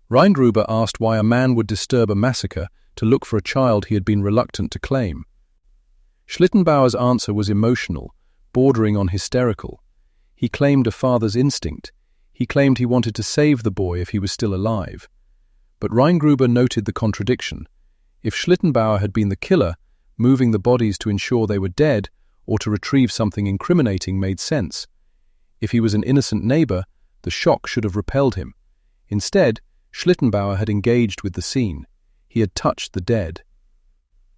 Gruber asked why a man would disturb a massacre to look for a child he had been reluctant to claim. Schlittenbauer's answer was emotional, bordering on hysterical. He claimed a father's instinct. He claimed he wanted to save the boy if he was still alive. But Gruber noted the contradiction. If Schlittenbauer had been the killer, moving the bodies to ensure they were dead or to retrieve something incriminating made sense. If he was an innocent neighbor, the shock should have repelled him. Instead, Schlittenbauer had engaged with the scene. He had touched the dead.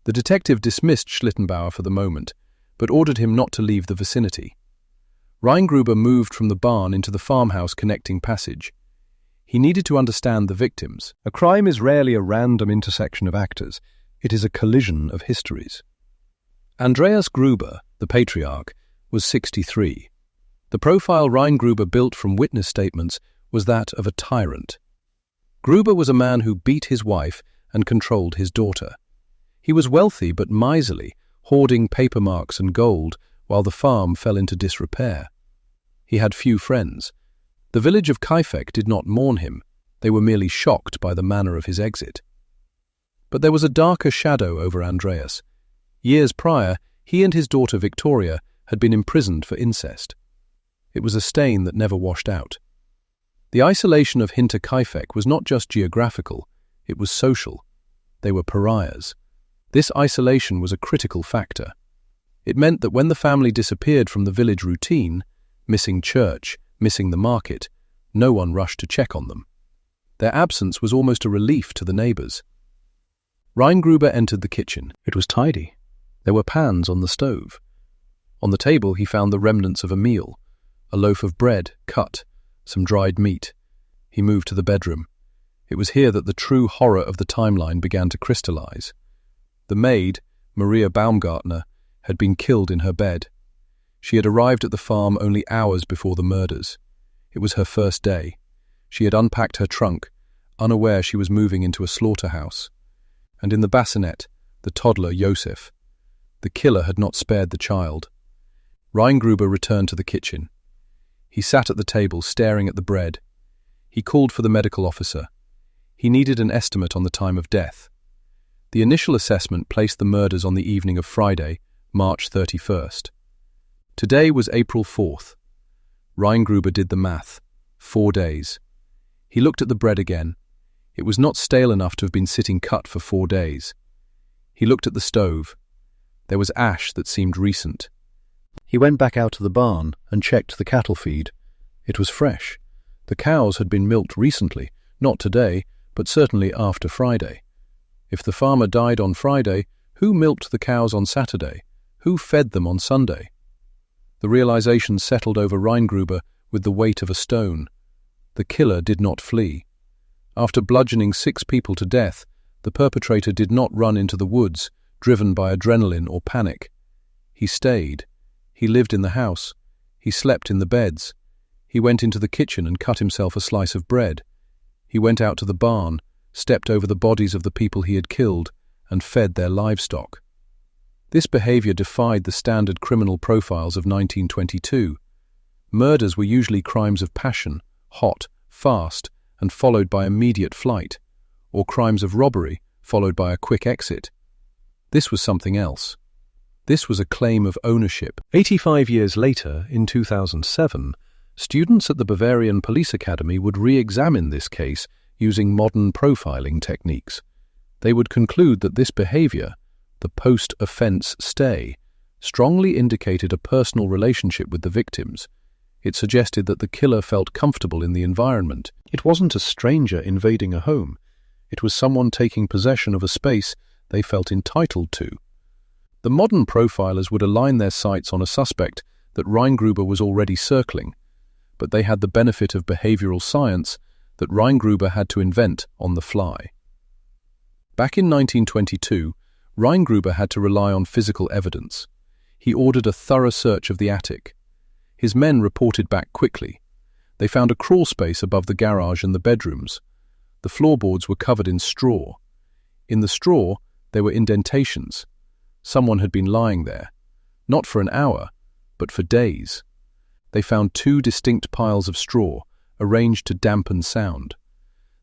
The detective dismissed Schlittenbauer for the moment, but ordered him not to leave the vicinity. Gruber moved from the barn into the farmhouse connecting passage. He needed to understand the victims. A crime is rarely a random intersection of actors. It is a collision of histories. Andreas Gruber, the patriarch, was 63. The profile Gruber built from witness statements was that of a tyrant. Gruber was a man who beat his wife and controlled his daughter. He was wealthy but miserly, hoarding paper marks and gold while the farm fell into disrepair. He had few friends. The village of Kaifeck did not mourn him. They were merely shocked by the manner of his exit. But there was a darker shadow over Andreas. Years prior, he and his daughter Victoria had been imprisoned for incest. It was a stain that never washed out. The isolation of Hinterkaifeck was not just geographical, it was social. They were pariahs. This isolation was a critical factor. It meant that when the family disappeared from the village routine, missing church, missing the market, no one rushed to check on them. Their absence was almost a relief to the neighbors. Gruber entered the kitchen. It was tidy. There were pans on the stove. On the table he found the remnants of a meal, a loaf of bread, cut, some dried meat. He moved to the bedroom. It was here that the true horror of the timeline began to crystallize. The maid, Maria Baumgartner, had been killed in her bed. She had arrived at the farm only hours before the murders. It was her first day. She had unpacked her trunk, unaware she was moving into a slaughterhouse. And in the bassinet, the toddler Josef. The killer had not spared the child. Gruber returned to the kitchen. He sat at the table staring at the bread. He called for the medical officer. He needed an estimate on the time of death. The initial assessment placed the murders on the evening of Friday, March 31st. Today was April 4th. Gruber did the math. 4 days. He looked at the bread again. It was not stale enough to have been sitting cut for 4 days. He looked at the stove. There was ash that seemed recent. He went back out to the barn and checked the cattle feed. It was fresh. The cows had been milked recently, not today, but certainly after Friday. If the farmer died on Friday, who milked the cows on Saturday? Who fed them on Sunday? The realization settled over Gruber with the weight of a stone. The killer did not flee. After bludgeoning 6 people to death, the perpetrator did not run into the woods, driven by adrenaline or panic. He stayed. He lived in the house. He slept in the beds. He went into the kitchen and cut himself a slice of bread. He went out to the barn, stepped over the bodies of the people he had killed, and fed their livestock. This behavior defied the standard criminal profiles of 1922. Murders were usually crimes of passion, hot, fast, and followed by immediate flight, or crimes of robbery, followed by a quick exit. This was something else. This was a claim of ownership. 85 years later, in 2007, students at the Bavarian Police Academy would re-examine this case using modern profiling techniques. They would conclude that this behavior, the post-offense stay, strongly indicated a personal relationship with the victims. It suggested that the killer felt comfortable in the environment. It wasn't a stranger invading a home. It was someone taking possession of a space they felt entitled to. The modern profilers would align their sights on a suspect that Gruber was already circling, but they had the benefit of behavioral science that Gruber had to invent on the fly. Back in 1922, Gruber had to rely on physical evidence. He ordered a thorough search of the attic. His men reported back quickly. They found a crawl space above the garage and the bedrooms. The floorboards were covered in straw. In the straw, there were indentations. Someone had been lying there, not for an hour, but for days. They found 2 distinct piles of straw, arranged to dampen sound.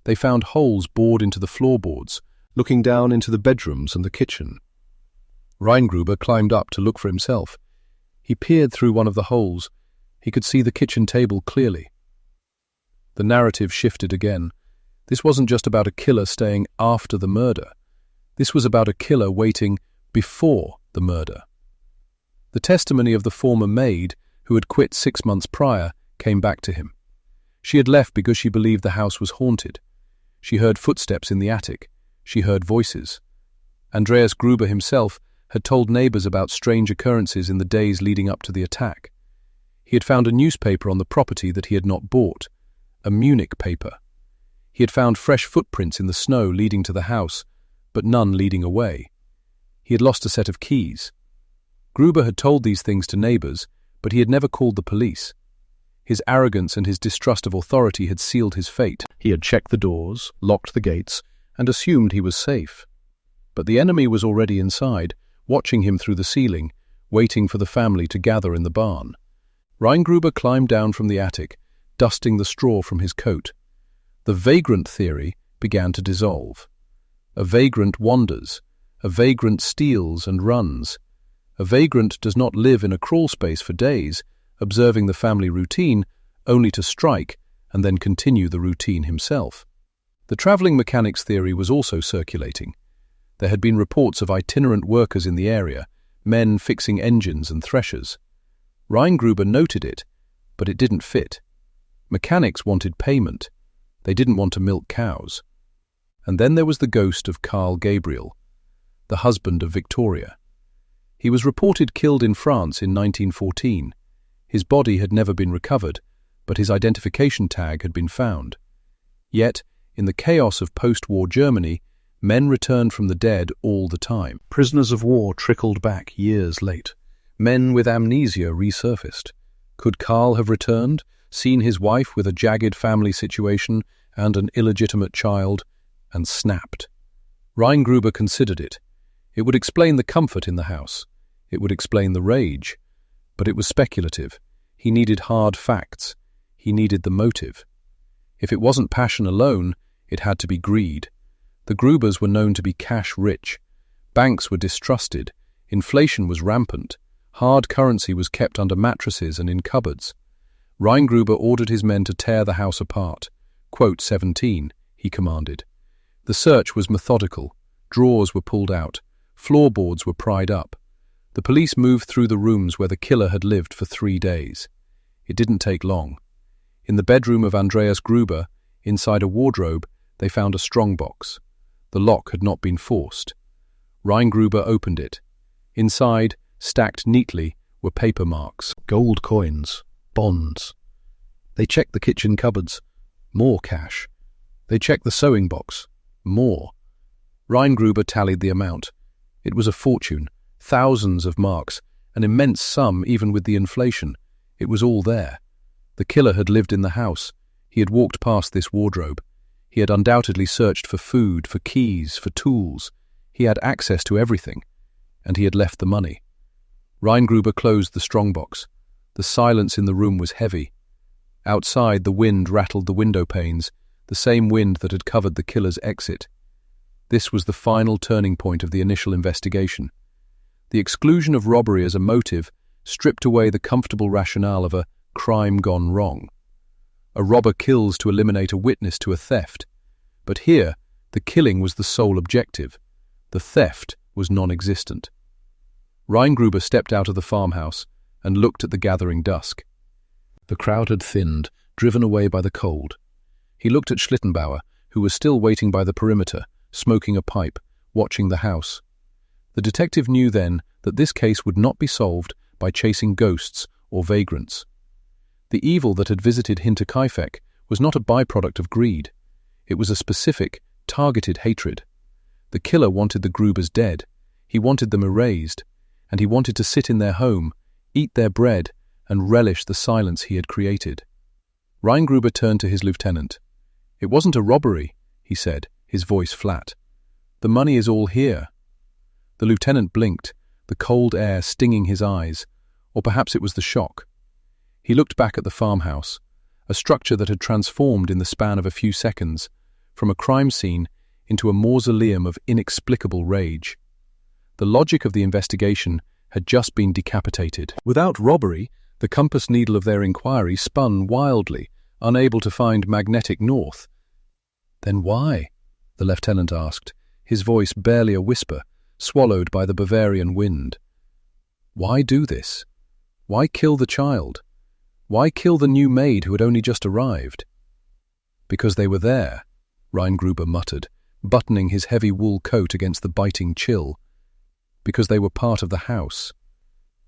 They found holes bored into the floorboards, looking down into the bedrooms and the kitchen. Gruber climbed up to look for himself. He peered through one of the holes. He could see the kitchen table clearly. The narrative shifted again. This wasn't just about a killer staying after the murder. This was about a killer waiting before the murder. The testimony of the former maid, who had quit 6 months prior, came back to him. She had left because she believed the house was haunted. She heard footsteps in the attic. She heard voices. Gruber himself had told neighbors about strange occurrences in the days leading up to the attack. He had found a newspaper on the property that he had not bought, a Munich paper. He had found fresh footprints in the snow leading to the house, but none leading away. He had lost a set of keys. Gruber had told these things to neighbors, but he had never called the police. His arrogance and his distrust of authority had sealed his fate. He had checked the doors, locked the gates, and assumed he was safe. But the enemy was already inside, watching him through the ceiling, waiting for the family to gather in the barn. Gruber climbed down from the attic, dusting the straw from his coat. The vagrant theory began to dissolve. A vagrant wanders. A vagrant steals and runs. A vagrant does not live in a crawl space for days, observing the family routine, only to strike and then continue the routine himself. The travelling mechanics theory was also circulating. There had been reports of itinerant workers in the area, men fixing engines and threshers. Gruber noted it, but it didn't fit. Mechanics wanted payment. They didn't want to milk cows. And then there was the ghost of Carl Gabriel, the husband of Victoria. He was reported killed in France in 1914. His body had never been recovered, but his identification tag had been found. Yet, in the chaos of post-war Germany, men returned from the dead all the time. Prisoners of war trickled back years late. Men with amnesia resurfaced. Could Carl have returned, seen his wife with a jagged family situation and an illegitimate child, and snapped? Gruber considered it. It would explain the comfort in the house. It would explain the rage. But it was speculative. He needed hard facts. He needed the motive. If it wasn't passion alone, it had to be greed. The Grubers were known to be cash-rich. Banks were distrusted. Inflation was rampant. Hard currency was kept under mattresses and in cupboards. Gruber ordered his men to tear the house apart. Quote 17, he commanded. The search was methodical. Drawers were pulled out. Floorboards were pried up. The police moved through the rooms where the killer had lived for 3 days. It didn't take long. In the bedroom of Gruber, inside a wardrobe, they found a strongbox. The lock had not been forced. Gruber opened it. Inside, stacked neatly, were paper marks, gold coins, bonds. They checked the kitchen cupboards. More cash. They checked the sewing box. More. Gruber tallied the amount. It was a fortune. Thousands of marks, an immense sum even with the inflation. It was all there. The killer had lived in the house. He had walked past this wardrobe. He had undoubtedly searched for food, for keys, for tools. He had access to everything. And he had left the money. Gruber closed the strongbox. The silence in the room was heavy. Outside, the wind rattled the window panes, the same wind that had covered the killer's exit. This was the final turning point of the initial investigation. The exclusion of robbery as a motive stripped away the comfortable rationale of a crime gone wrong. A robber kills to eliminate a witness to a theft. But here, the killing was the sole objective. The theft was non-existent. Gruber stepped out of the farmhouse and looked at the gathering dusk. The crowd had thinned, driven away by the cold. He looked at Schlittenbauer, who was still waiting by the perimeter, smoking a pipe, watching the house. The detective knew then that this case would not be solved by chasing ghosts or vagrants. The evil that had visited Hinterkaifeck was not a byproduct of greed. It was a specific, targeted hatred. The killer wanted the Grubers dead. He wanted them erased, and he wanted to sit in their home, eat their bread, and relish the silence he had created. Gruber turned to his lieutenant. "It wasn't a robbery," he said, his voice flat. "The money is all here." The lieutenant blinked, the cold air stinging his eyes, or perhaps it was the shock. He looked back at the farmhouse, a structure that had transformed in the span of a few seconds, from a crime scene into a mausoleum of inexplicable rage. The logic of the investigation had just been decapitated. Without robbery, the compass needle of their inquiry spun wildly, unable to find magnetic north. "Then why?" the lieutenant asked, his voice barely a whisper, swallowed by the Bavarian wind. "Why do this? Why kill the child? Why kill the new maid who had only just arrived?" "Because they were there," Gruber muttered, buttoning his heavy wool coat against the biting chill. "Because they were part of the house.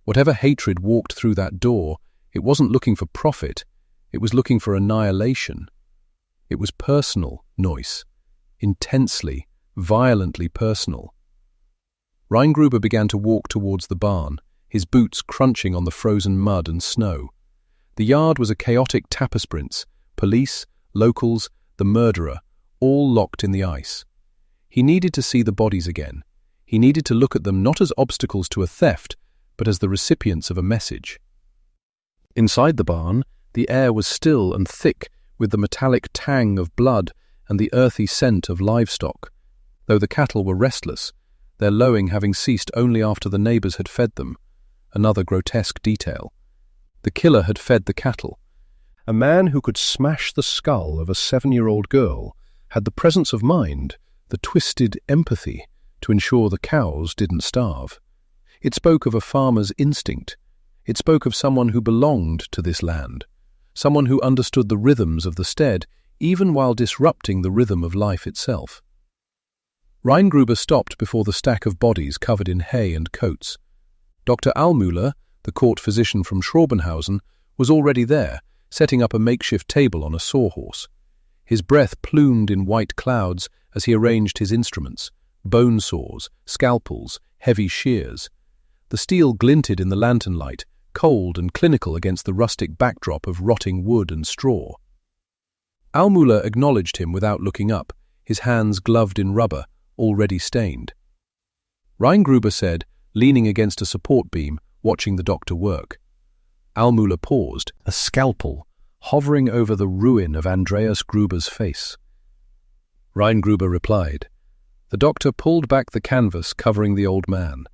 Whatever hatred walked through that door, it wasn't looking for profit, it was looking for annihilation. It was personal, Noyce. Intensely, violently personal." Gruber began to walk towards the barn, his boots crunching on the frozen mud and snow. The yard was a chaotic tappersprints, police, locals, the murderer, all locked in the ice. He needed to see the bodies again. He needed to look at them not as obstacles to a theft, but as the recipients of a message. Inside the barn, the air was still and thick with the metallic tang of blood and the earthy scent of livestock, though the cattle were restless, their lowing having ceased only after the neighbours had fed them. Another grotesque detail. The killer had fed the cattle. A man who could smash the skull of a 7-year-old girl had the presence of mind, the twisted empathy, to ensure the cows didn't starve. It spoke of a farmer's instinct. It spoke of someone who belonged to this land, someone who understood the rhythms of the stead, even while disrupting the rhythm of life itself. Gruber stopped before the stack of bodies covered in hay and coats. Dr. Almüller, the court physician from Schrobenhausen, was already there, setting up a makeshift table on a sawhorse. His breath plumed in white clouds as he arranged his instruments, bone saws, scalpels, heavy shears. The steel glinted in the lantern light, cold and clinical against the rustic backdrop of rotting wood and straw. Almüller acknowledged him without looking up, his hands gloved in rubber, already stained. Gruber said, leaning against a support beam, watching the doctor work. Almüller paused, a scalpel hovering over the ruin of Andreas Gruber's face. Gruber replied. The doctor pulled back the canvas covering the old man.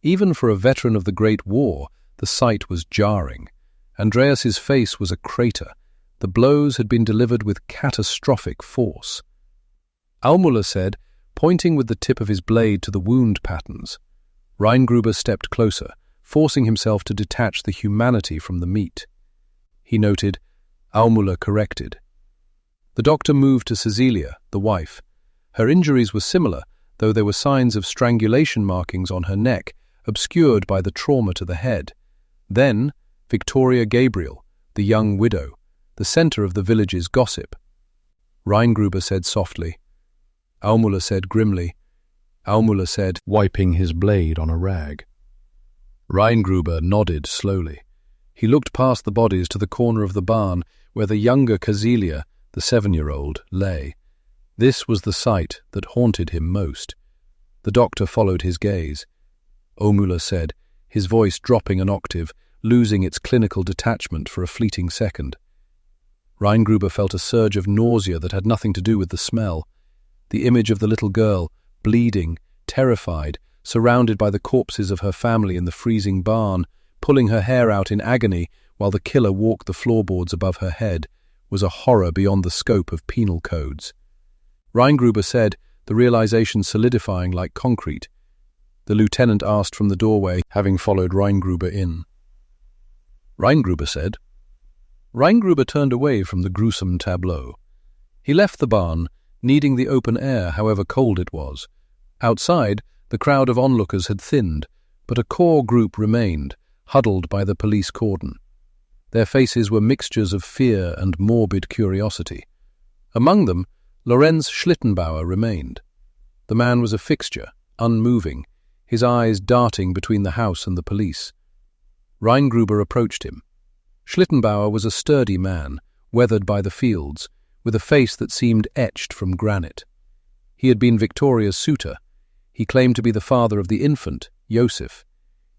Even for a veteran of the Great War, the sight was jarring. Andreas's face was a crater. The blows had been delivered with catastrophic force. Almüller said, pointing with the tip of his blade to the wound patterns. Gruber stepped closer, forcing himself to detach the humanity from the meat. He noted, Almüller corrected. The doctor moved to Cecilia, the wife. Her injuries were similar, though there were signs of strangulation markings on her neck, obscured by the trauma to the head. Then, Victoria Gabriel, the young widow, the centre of the village's gossip. Gruber said softly. Almüller said grimly. Almüller said, wiping his blade on a rag. Gruber nodded slowly. He looked past the bodies to the corner of the barn where the younger Cecilia, the 7-year-old, lay. This was the sight that haunted him most. The doctor followed his gaze. Almüller said, his voice dropping an octave, losing its clinical detachment for a fleeting second. Gruber felt a surge of nausea that had nothing to do with the smell. The image of the little girl, bleeding, terrified, surrounded by the corpses of her family in the freezing barn, pulling her hair out in agony while the killer walked the floorboards above her head, was a horror beyond the scope of penal codes. Gruber said, the realization solidifying like concrete. The lieutenant asked from the doorway, having followed Gruber in. Gruber said. Gruber turned away from the gruesome tableau. He left the barn, needing the open air however cold it was. Outside, the crowd of onlookers had thinned, but a core group remained, huddled by the police cordon. Their faces were mixtures of fear and morbid curiosity. Among them, Lorenz Schlittenbauer remained. The man was a fixture, unmoving, his eyes darting between the house and the police. Gruber approached him. Schlittenbauer was a sturdy man, weathered by the fields, with a face that seemed etched from granite. He had been Victoria's suitor. He claimed to be the father of the infant, Joseph.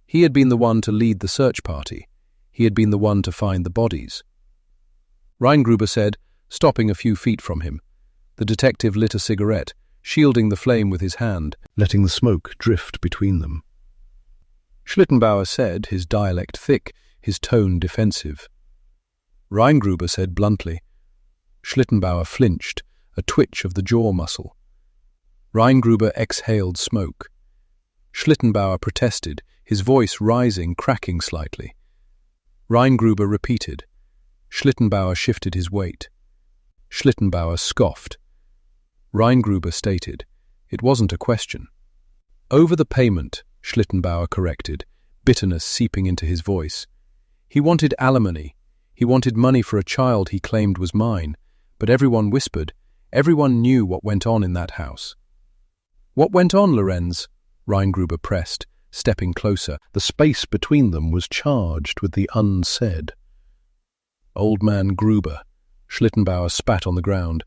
He had been the one to lead the search party. He had been the one to find the bodies. Gruber said, stopping a few feet from him. The detective lit a cigarette, shielding the flame with his hand, letting the smoke drift between them. Schlittenbauer said, his dialect thick, his tone defensive. Gruber said bluntly. Schlittenbauer flinched, a twitch of the jaw muscle. Gruber exhaled smoke. Schlittenbauer protested, his voice rising, cracking slightly. Gruber repeated. Schlittenbauer shifted his weight. Schlittenbauer scoffed. Gruber stated, it wasn't a question. Over the payment, Schlittenbauer corrected, bitterness seeping into his voice. He wanted alimony. He wanted money for a child he claimed was mine, but everyone whispered, everyone knew what went on in that house. What went on, Lorenz? Gruber pressed, stepping closer. The space between them was charged with the unsaid. Old man Gruber. Schlittenbauer spat on the ground.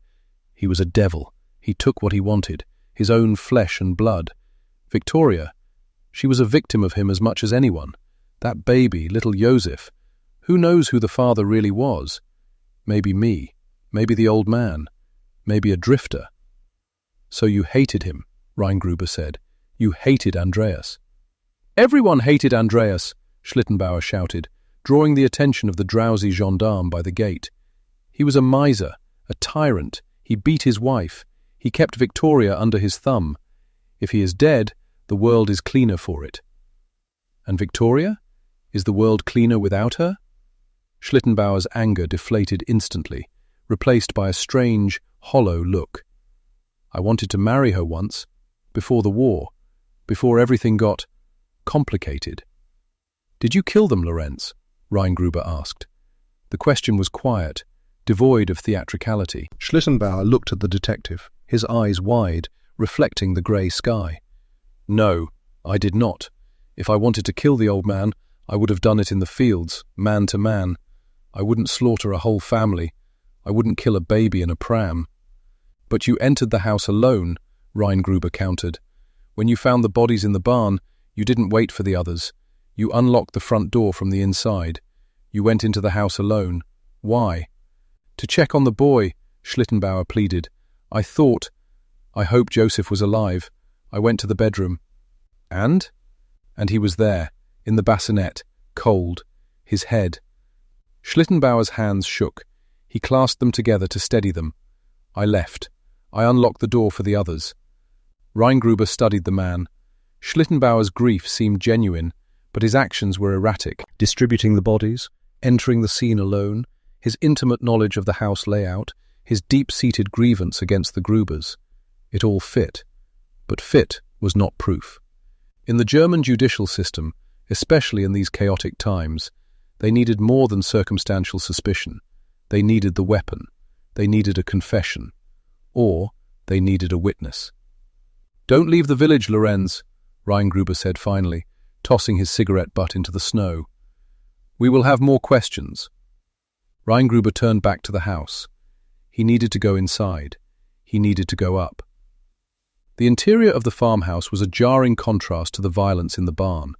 He was a devil. He took what he wanted, his own flesh and blood. Victoria, she was a victim of him as much as anyone. That baby, little Joseph. Who knows who the father really was? Maybe me. Maybe the old man. Maybe a drifter. So you hated him, Gruber said. You hated Andreas. Everyone hated Andreas, Schlittenbauer shouted, drawing the attention of the drowsy gendarme by the gate. He was a miser, a tyrant. He beat his wife. He kept Victoria under his thumb. If he is dead, the world is cleaner for it. And Victoria? Is the world cleaner without her? Schlittenbauer's anger deflated instantly, replaced by a strange, hollow look. I wanted to marry her once, before the war, before everything got complicated. Did you kill them, Lorenz? Gruber asked. The question was quiet, devoid of theatricality. Schlittenbauer looked at the detective, his eyes wide, reflecting the grey sky. No, I did not. If I wanted to kill the old man, I would have done it in the fields, man to man. I wouldn't slaughter a whole family. I wouldn't kill a baby in a pram. But you entered the house alone, Gruber countered. When you found the bodies in the barn, you didn't wait for the others. You unlocked the front door from the inside. You went into the house alone. Why? To check on the boy, Schlittenbauer pleaded. I hoped Joseph was alive. I went to the bedroom. And? And he was there, in the bassinet, cold, his head. Schlittenbauer's hands shook. He clasped them together to steady them. I left. I unlocked the door for the others. Gruber studied the man. Schlittenbauer's grief seemed genuine, but his actions were erratic, distributing the bodies, entering the scene alone, his intimate knowledge of the house layout, his deep-seated grievance against the Grubers. It all fit. But fit was not proof. In the German judicial system, especially in these chaotic times, they needed more than circumstantial suspicion. They needed the weapon. They needed a confession. Or they needed a witness. Don't leave the village, Lorenz, Gruber said finally, tossing his cigarette butt into the snow. We will have more questions. Gruber turned back to the house. He needed to go inside. He needed to go up. The interior of the farmhouse was a jarring contrast to the violence in the barn.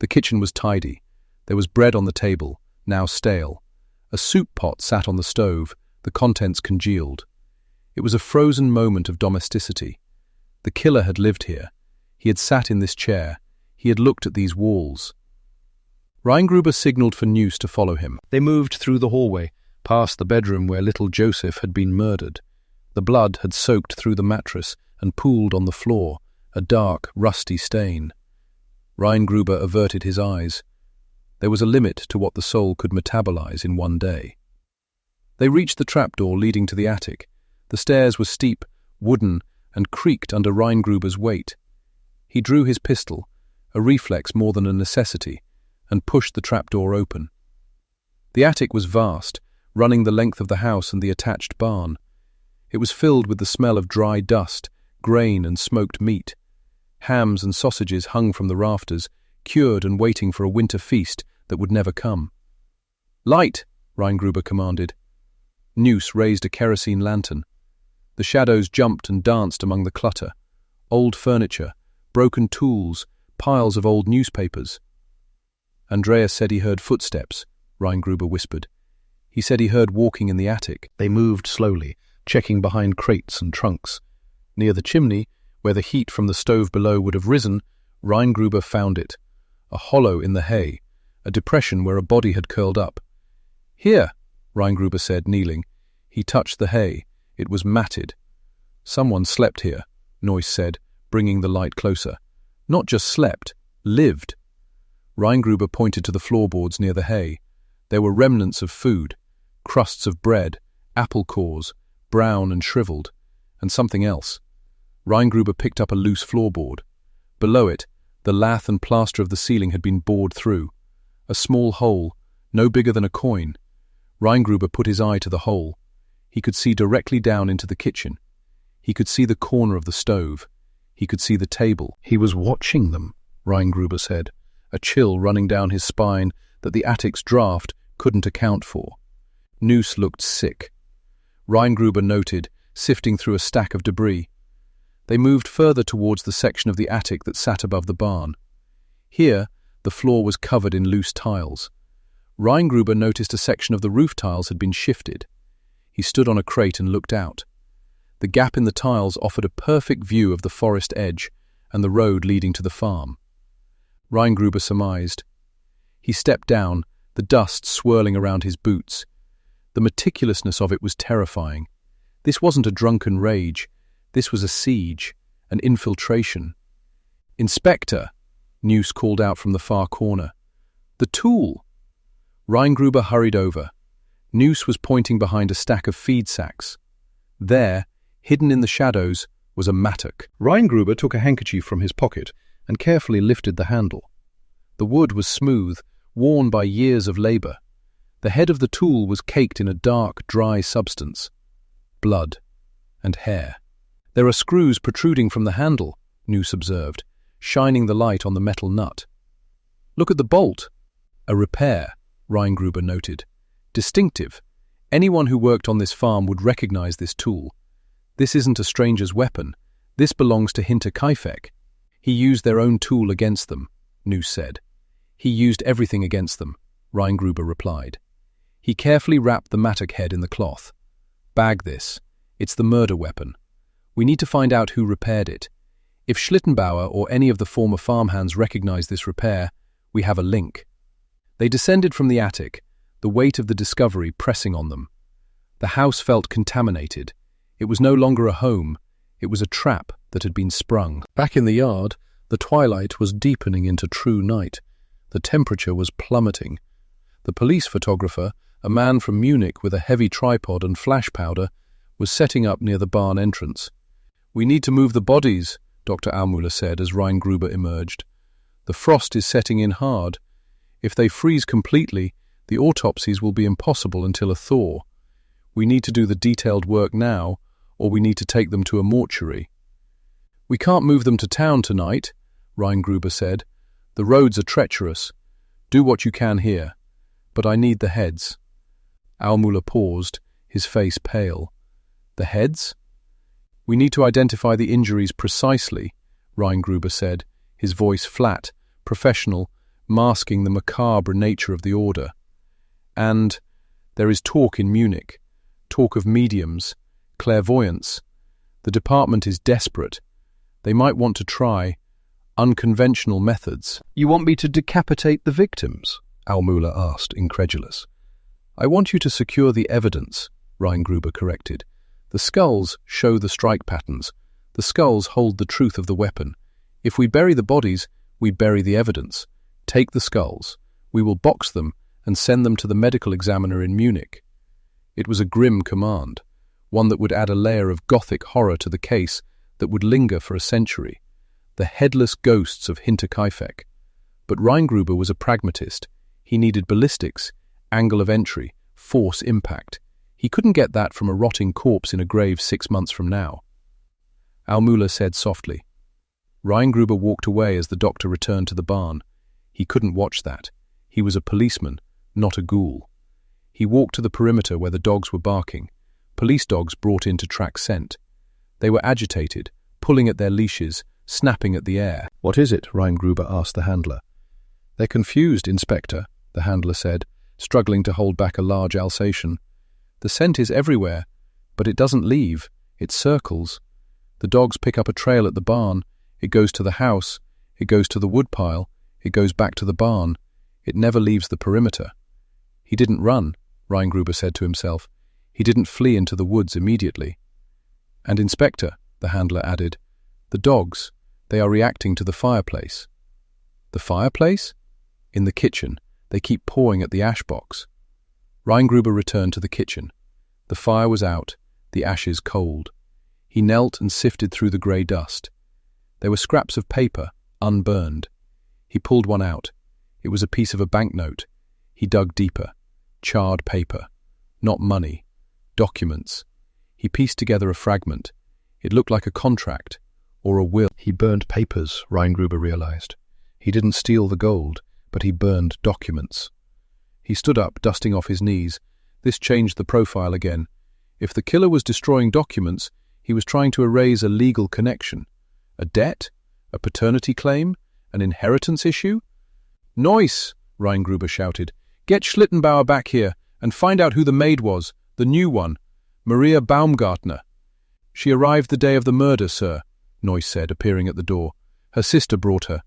The kitchen was tidy. There was bread on the table, now stale. A soup pot sat on the stove, the contents congealed. It was a frozen moment of domesticity. The killer had lived here. He had sat in this chair. He had looked at these walls. Gruber signaled for News to follow him. They moved through the hallway, past the bedroom where little Joseph had been murdered. The blood had soaked through the mattress and pooled on the floor, a dark, rusty stain. Gruber averted his eyes. There was a limit to what the soul could metabolize in one day. They reached the trapdoor leading to the attic. The stairs were steep, wooden, and creaked under Gruber's weight. He drew his pistol, a reflex more than a necessity, and pushed the trapdoor open. The attic was vast, running the length of the house and the attached barn. It was filled with the smell of dry dust, grain and smoked meat. Hams and sausages hung from the rafters, cured and waiting for a winter feast that would never come. "Light!" Gruber commanded. Noose raised a kerosene lantern. The shadows jumped and danced among the clutter. Old furniture, broken tools, piles of old newspapers. "Andreas said he heard footsteps," Gruber whispered. "He said he heard walking in the attic." They moved slowly, checking behind crates and trunks. Near the chimney, where the heat from the stove below would have risen, Gruber found it. A hollow in the hay, a depression where a body had curled up. "Here," Gruber said, kneeling. He touched the hay. It was matted. "Someone slept here," Noyce said, bringing the light closer. "Not just slept, lived." Gruber pointed to the floorboards near the hay. There were remnants of food, crusts of bread, apple cores, brown and shriveled, and something else. Gruber picked up a loose floorboard. Below it, the lath and plaster of the ceiling had been bored through. A small hole, no bigger than a coin. Gruber put his eye to the hole. He could see directly down into the kitchen. He could see the corner of the stove. He could see the table. He was watching them, Gruber said, a chill running down his spine that the attic's draft couldn't account for. Noose looked sick. Gruber noted, sifting through a stack of debris. They moved further towards the section of the attic that sat above the barn. Here, the floor was covered in loose tiles. Gruber noticed a section of the roof tiles had been shifted. He stood on a crate and looked out. The gap in the tiles offered a perfect view of the forest edge and the road leading to the farm. Gruber surmised. He stepped down, the dust swirling around his boots. The meticulousness of it was terrifying. This wasn't a drunken rage. This was a siege, an infiltration. "Inspector!" Noose called out from the far corner. "The tool!" Gruber hurried over. Noose was pointing behind a stack of feed sacks. There, hidden in the shadows, was a mattock. Gruber took a handkerchief from his pocket and carefully lifted the handle. The wood was smooth, worn by years of labor. The head of the tool was caked in a dark, dry substance. Blood and hair. "There are screws protruding from the handle," Noose observed, shining the light on the metal nut. "Look at the bolt." "A repair," Gruber noted. "Distinctive. Anyone who worked on this farm would recognize this tool. This isn't a stranger's weapon. This belongs to Hinterkaifeck." "He used their own tool against them," Noose said. "He used everything against them," Gruber replied. He carefully wrapped the mattock head in the cloth. "Bag this. It's the murder weapon. We need to find out who repaired it. If Schlittenbauer or any of the former farmhands recognize this repair, we have a link." They descended from the attic, the weight of the discovery pressing on them. The house felt contaminated. It was no longer a home. It was a trap that had been sprung. Back in the yard, the twilight was deepening into true night. The temperature was plummeting. The police photographer, a man from Munich with a heavy tripod and flash powder, was setting up near the barn entrance. "We need to move the bodies," Dr. Aumüller said as Gruber emerged. "The frost is setting in hard. If they freeze completely, the autopsies will be impossible until a thaw. We need to do the detailed work now, or we need to take them to a mortuary." "We can't move them to town tonight," Gruber said. "The roads are treacherous. Do what you can here. But I need the heads." Aumüller paused, his face pale. "The heads?" "We need to identify the injuries precisely," Gruber said, his voice flat, professional, masking the macabre nature of the order. "And there is talk in Munich, talk of mediums, clairvoyance. The department is desperate. They might want to try unconventional methods." "You want me to decapitate the victims?" Aumüller asked, incredulous. "I want you to secure the evidence," Gruber corrected. "The skulls show the strike patterns. The skulls hold the truth of the weapon. If we bury the bodies, we bury the evidence. Take the skulls. We will box them and send them to the medical examiner in Munich." It was a grim command, one that would add a layer of Gothic horror to the case that would linger for a century. The headless ghosts of Hinterkaifeck. But Gruber was a pragmatist. He needed ballistics, angle of entry, force impact. He couldn't get that from a rotting corpse in a grave 6 months from now. Aumüller said softly, Gruber walked away as the doctor returned to the barn. He couldn't watch that. He was a policeman, not a ghoul. He walked to the perimeter where the dogs were barking. Police dogs brought in to track scent. They were agitated, pulling at their leashes, snapping at the air. "What is it?" Gruber asked the handler. "They're confused, Inspector," the handler said, struggling to hold back a large Alsatian. "The scent is everywhere, but it doesn't leave. It circles. The dogs pick up a trail at the barn. It goes to the house. It goes to the woodpile. It goes back to the barn. It never leaves the perimeter." "He didn't run," Gruber said to himself. "He didn't flee into the woods immediately." "And Inspector," the handler added, "the dogs, they are reacting to the fireplace." "The fireplace?" "In the kitchen. They keep pawing at the ash box." Gruber returned to the kitchen. The fire was out, the ashes cold. He knelt and sifted through the grey dust. There were scraps of paper, unburned. He pulled one out. It was a piece of a banknote. He dug deeper. Charred paper. Not money. Documents. He pieced together a fragment. It looked like a contract, or a will. He burned papers, Gruber realized. He didn't steal the gold, but he burned documents. He stood up, dusting off his knees. This changed the profile again. If the killer was destroying documents, he was trying to erase a legal connection. A debt? A paternity claim? An inheritance issue? "Noise!" Gruber shouted. "Get Schlittenbauer back here and find out who the maid was, the new one, Maria Baumgartner." "She arrived the day of the murder, sir," Noyce said, appearing at the door. "Her sister brought her."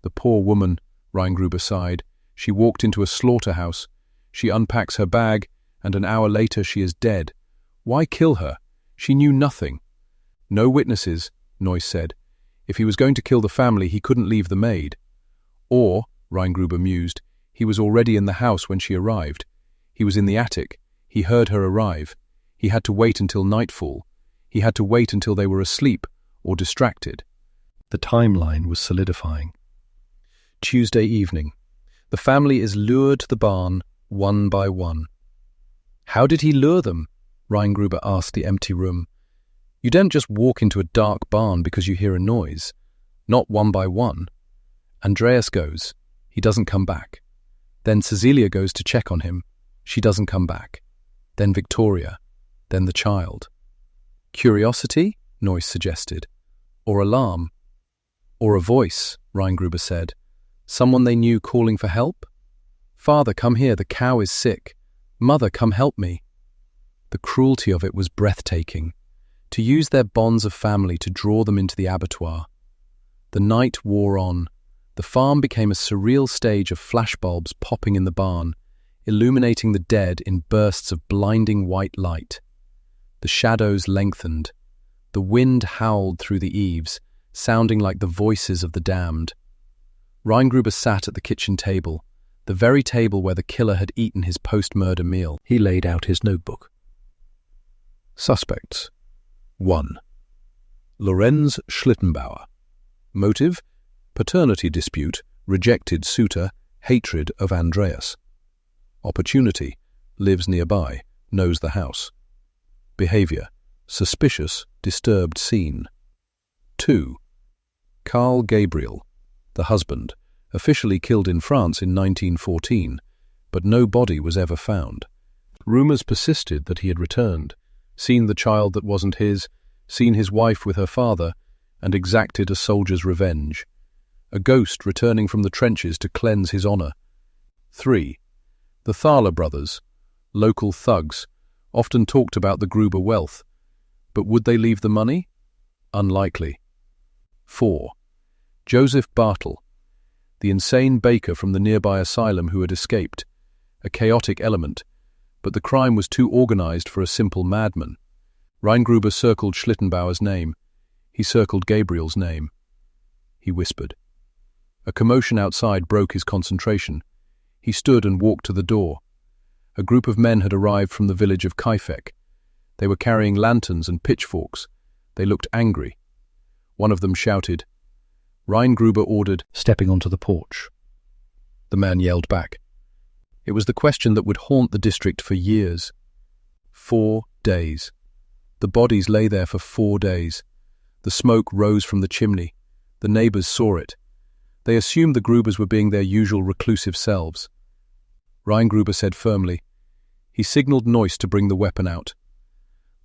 "The poor woman," Gruber sighed. "She walked into a slaughterhouse. She unpacks her bag, and an hour later she is dead. Why kill her? She knew nothing." "No witnesses," Noyce said. "If he was going to kill the family, he couldn't leave the maid." "Or," Gruber mused, "he was already in the house when she arrived. He was in the attic. He heard her arrive. He had to wait until nightfall. He had to wait until they were asleep or distracted." The timeline was solidifying. Tuesday evening. The family is lured to the barn, one by one. "How did he lure them?" Gruber asked the empty room. "You don't just walk into a dark barn because you hear a noise. Not one by one. Andreas goes. He doesn't come back. Then Cecilia goes to check on him. She doesn't come back. Then Victoria. Then the child." "Curiosity?" Noyce suggested. "Or alarm?" "Or a voice," Gruber said. "Someone they knew calling for help? 'Father, come here, the cow is sick. Mother, come help me.'" The cruelty of it was breathtaking. To use their bonds of family to draw them into the abattoir. The night wore on. The farm became a surreal stage of flashbulbs popping in the barn, illuminating the dead in bursts of blinding white light. The shadows lengthened. The wind howled through the eaves, sounding like the voices of the damned. Gruber sat at the kitchen table, the very table where the killer had eaten his post-murder meal. He laid out his notebook. Suspects. 1. Lorenz Schlittenbauer. Motive: paternity dispute, rejected suitor, hatred of Andreas. Opportunity: lives nearby, knows the house. Behavior: suspicious, disturbed scene. 2. Karl Gabriel, the husband, officially killed in France in 1914, but no body was ever found. Rumours persisted that he had returned, seen the child that wasn't his, seen his wife with her father, and exacted a soldier's revenge. A ghost returning from the trenches to cleanse his honour. 3. The Thaler brothers, local thugs, often talked about the Gruber wealth, but would they leave the money? Unlikely. 4. Joseph Bartel, the insane baker from the nearby asylum who had escaped, a chaotic element, but the crime was too organised for a simple madman. Gruber circled Schlittenbauer's name. He circled Gabriel's name. He whispered. A commotion outside broke his concentration. He stood and walked to the door. A group of men had arrived from the village of Kaifeck. They were carrying lanterns and pitchforks. They looked angry. One of them shouted. Gruber ordered, stepping onto the porch. The man yelled back. It was the question that would haunt the district for years. 4 days. The bodies lay there for 4 days. The smoke rose from the chimney. The neighbors saw it. They assumed the Grubers were being their usual reclusive selves. Ryan Gruber said firmly. He signaled Noyce to bring the weapon out.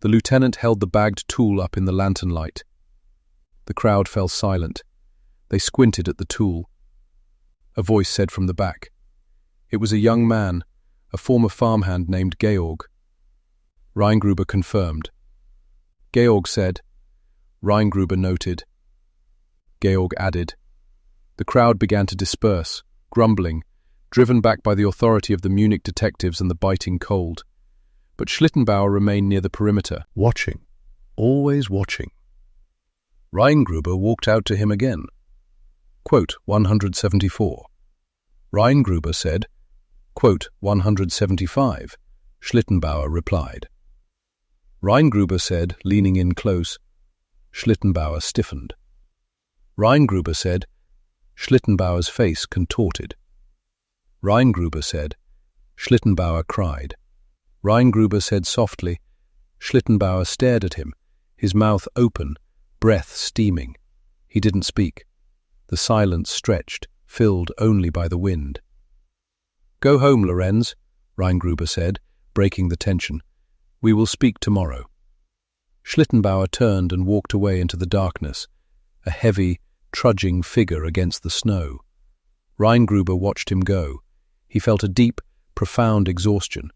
The lieutenant held the bagged tool up in the lantern light. The crowd fell silent. They squinted at the tool. A voice said from the back. It was a young man, a former farmhand named Georg. Ryan Gruber confirmed. Georg said. Ryan Gruber noted. Georg added. The crowd began to disperse, grumbling, driven back by the authority of the Munich detectives and the biting cold. But Schlittenbauer remained near the perimeter. Watching. Always watching. Ryan Gruber walked out to him again. Quote 174. Ryan Gruber said, quote 175. Schlittenbauer replied. Ryan Gruber said, leaning in close. Schlittenbauer stiffened. Ryan Gruber said, Schlittenbauer's face contorted. Ryan Gruber said, Schlittenbauer cried. Ryan Gruber said softly. Schlittenbauer stared at him, his mouth open, breath steaming. He didn't speak. The silence stretched, filled only by the wind. Go home, Lorenz, Ryan Gruber said, breaking the tension. We will speak tomorrow. Schlittenbauer turned and walked away into the darkness, a heavy, trudging figure against the snow. Ryan Gruber watched him go. He felt a deep, profound exhaustion.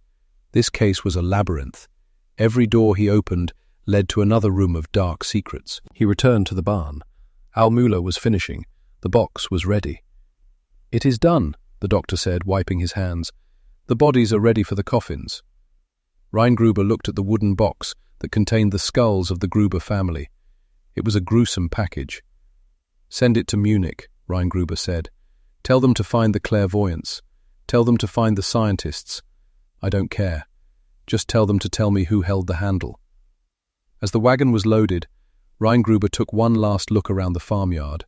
This case was a labyrinth. Every door he opened led to another room of dark secrets. He returned to the barn. Al Mueller was finishing. The box was ready. It is done, the doctor said, wiping his hands. The bodies are ready for the coffins. Ryan Gruber looked at the wooden box that contained the skulls of the Gruber family. It was a gruesome package. Send it to Munich, Ryan Gruber said. Tell them to find the clairvoyants. Tell them to find the scientists. I don't care. Just tell them to tell me who held the handle. As the wagon was loaded, Ryan Gruber took one last look around the farmyard.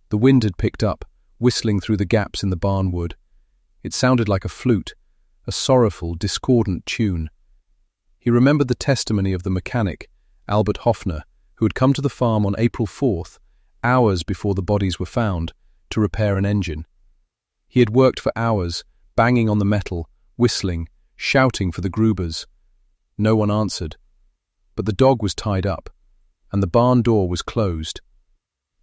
The wind had picked up, whistling through the gaps in the barn wood. It sounded like a flute, a sorrowful, discordant tune. He remembered the testimony of the mechanic, Albert Hoffner, who had come to the farm on April 4th, hours before the bodies were found, to repair an engine. He had worked for hours, banging on the metal, whistling, shouting for the Grubers. No one answered. But the dog was tied up, and the barn door was closed.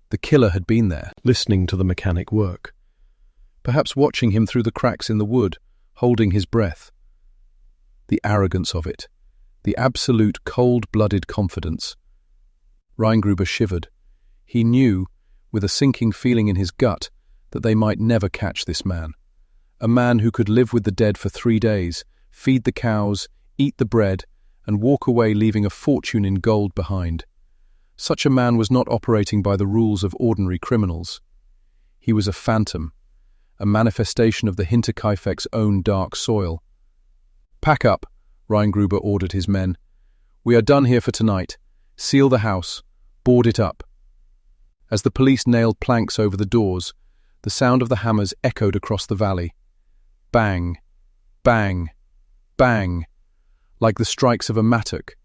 The killer had been there, listening to the mechanic work, perhaps watching him through the cracks in the wood, holding his breath. The arrogance of it, the absolute cold-blooded confidence. Ryan Gruber shivered. He knew, with a sinking feeling in his gut, that they might never catch this man. A man who could live with the dead for 3 days, feed the cows, eat the bread, and walk away leaving a fortune in gold behind. Such a man was not operating by the rules of ordinary criminals. He was a phantom, a manifestation of the Hinterkaifeck's own dark soil. Pack up, Ryan Gruber ordered his men. We are done here for tonight. Seal the house. Board it up. As the police nailed planks over the doors, the sound of the hammers echoed across the valley. Bang, bang, bang, like the strikes of a mattock.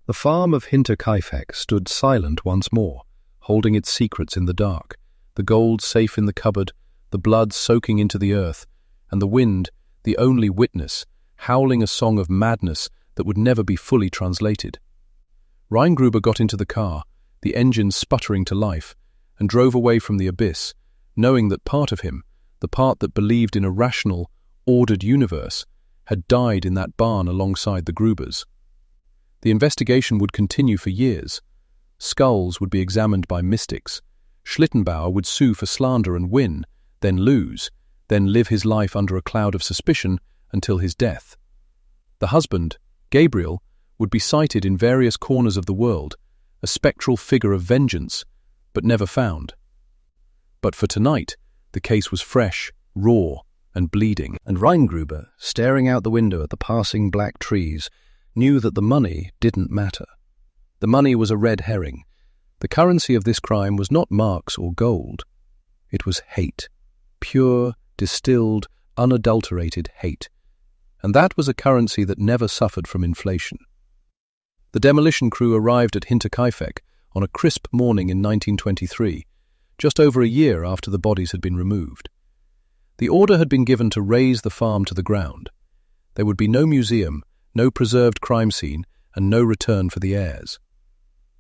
The farm of Hinterkaifeck stood silent once more, holding its secrets in the dark, the gold safe in the cupboard, the blood soaking into the earth, and the wind, the only witness, howling a song of madness that would never be fully translated. Ryan Gruber got into the car, the engine sputtering to life, and drove away from the abyss, knowing that part of him, the part that believed in a rational, ordered universe, had died in that barn alongside the Grubers. The investigation would continue for years. Skulls would be examined by mystics. Schlittenbauer would sue for slander and win, then lose, then live his life under a cloud of suspicion until his death. The husband, Gabriel, would be cited in various corners of the world, a spectral figure of vengeance, but never found. But for tonight, the case was fresh, raw, and bleeding. And Ryan Gruber, staring out the window at the passing black trees, knew that the money didn't matter. The money was a red herring. The currency of this crime was not marks or gold. It was hate. Pure, distilled, unadulterated hate. And that was a currency that never suffered from inflation. The demolition crew arrived at Hinterkaifeck on a crisp morning in 1923, just over a year after the bodies had been removed. The order had been given to raze the farm to the ground. There would be no museum, no preserved crime scene, and no return for the heirs.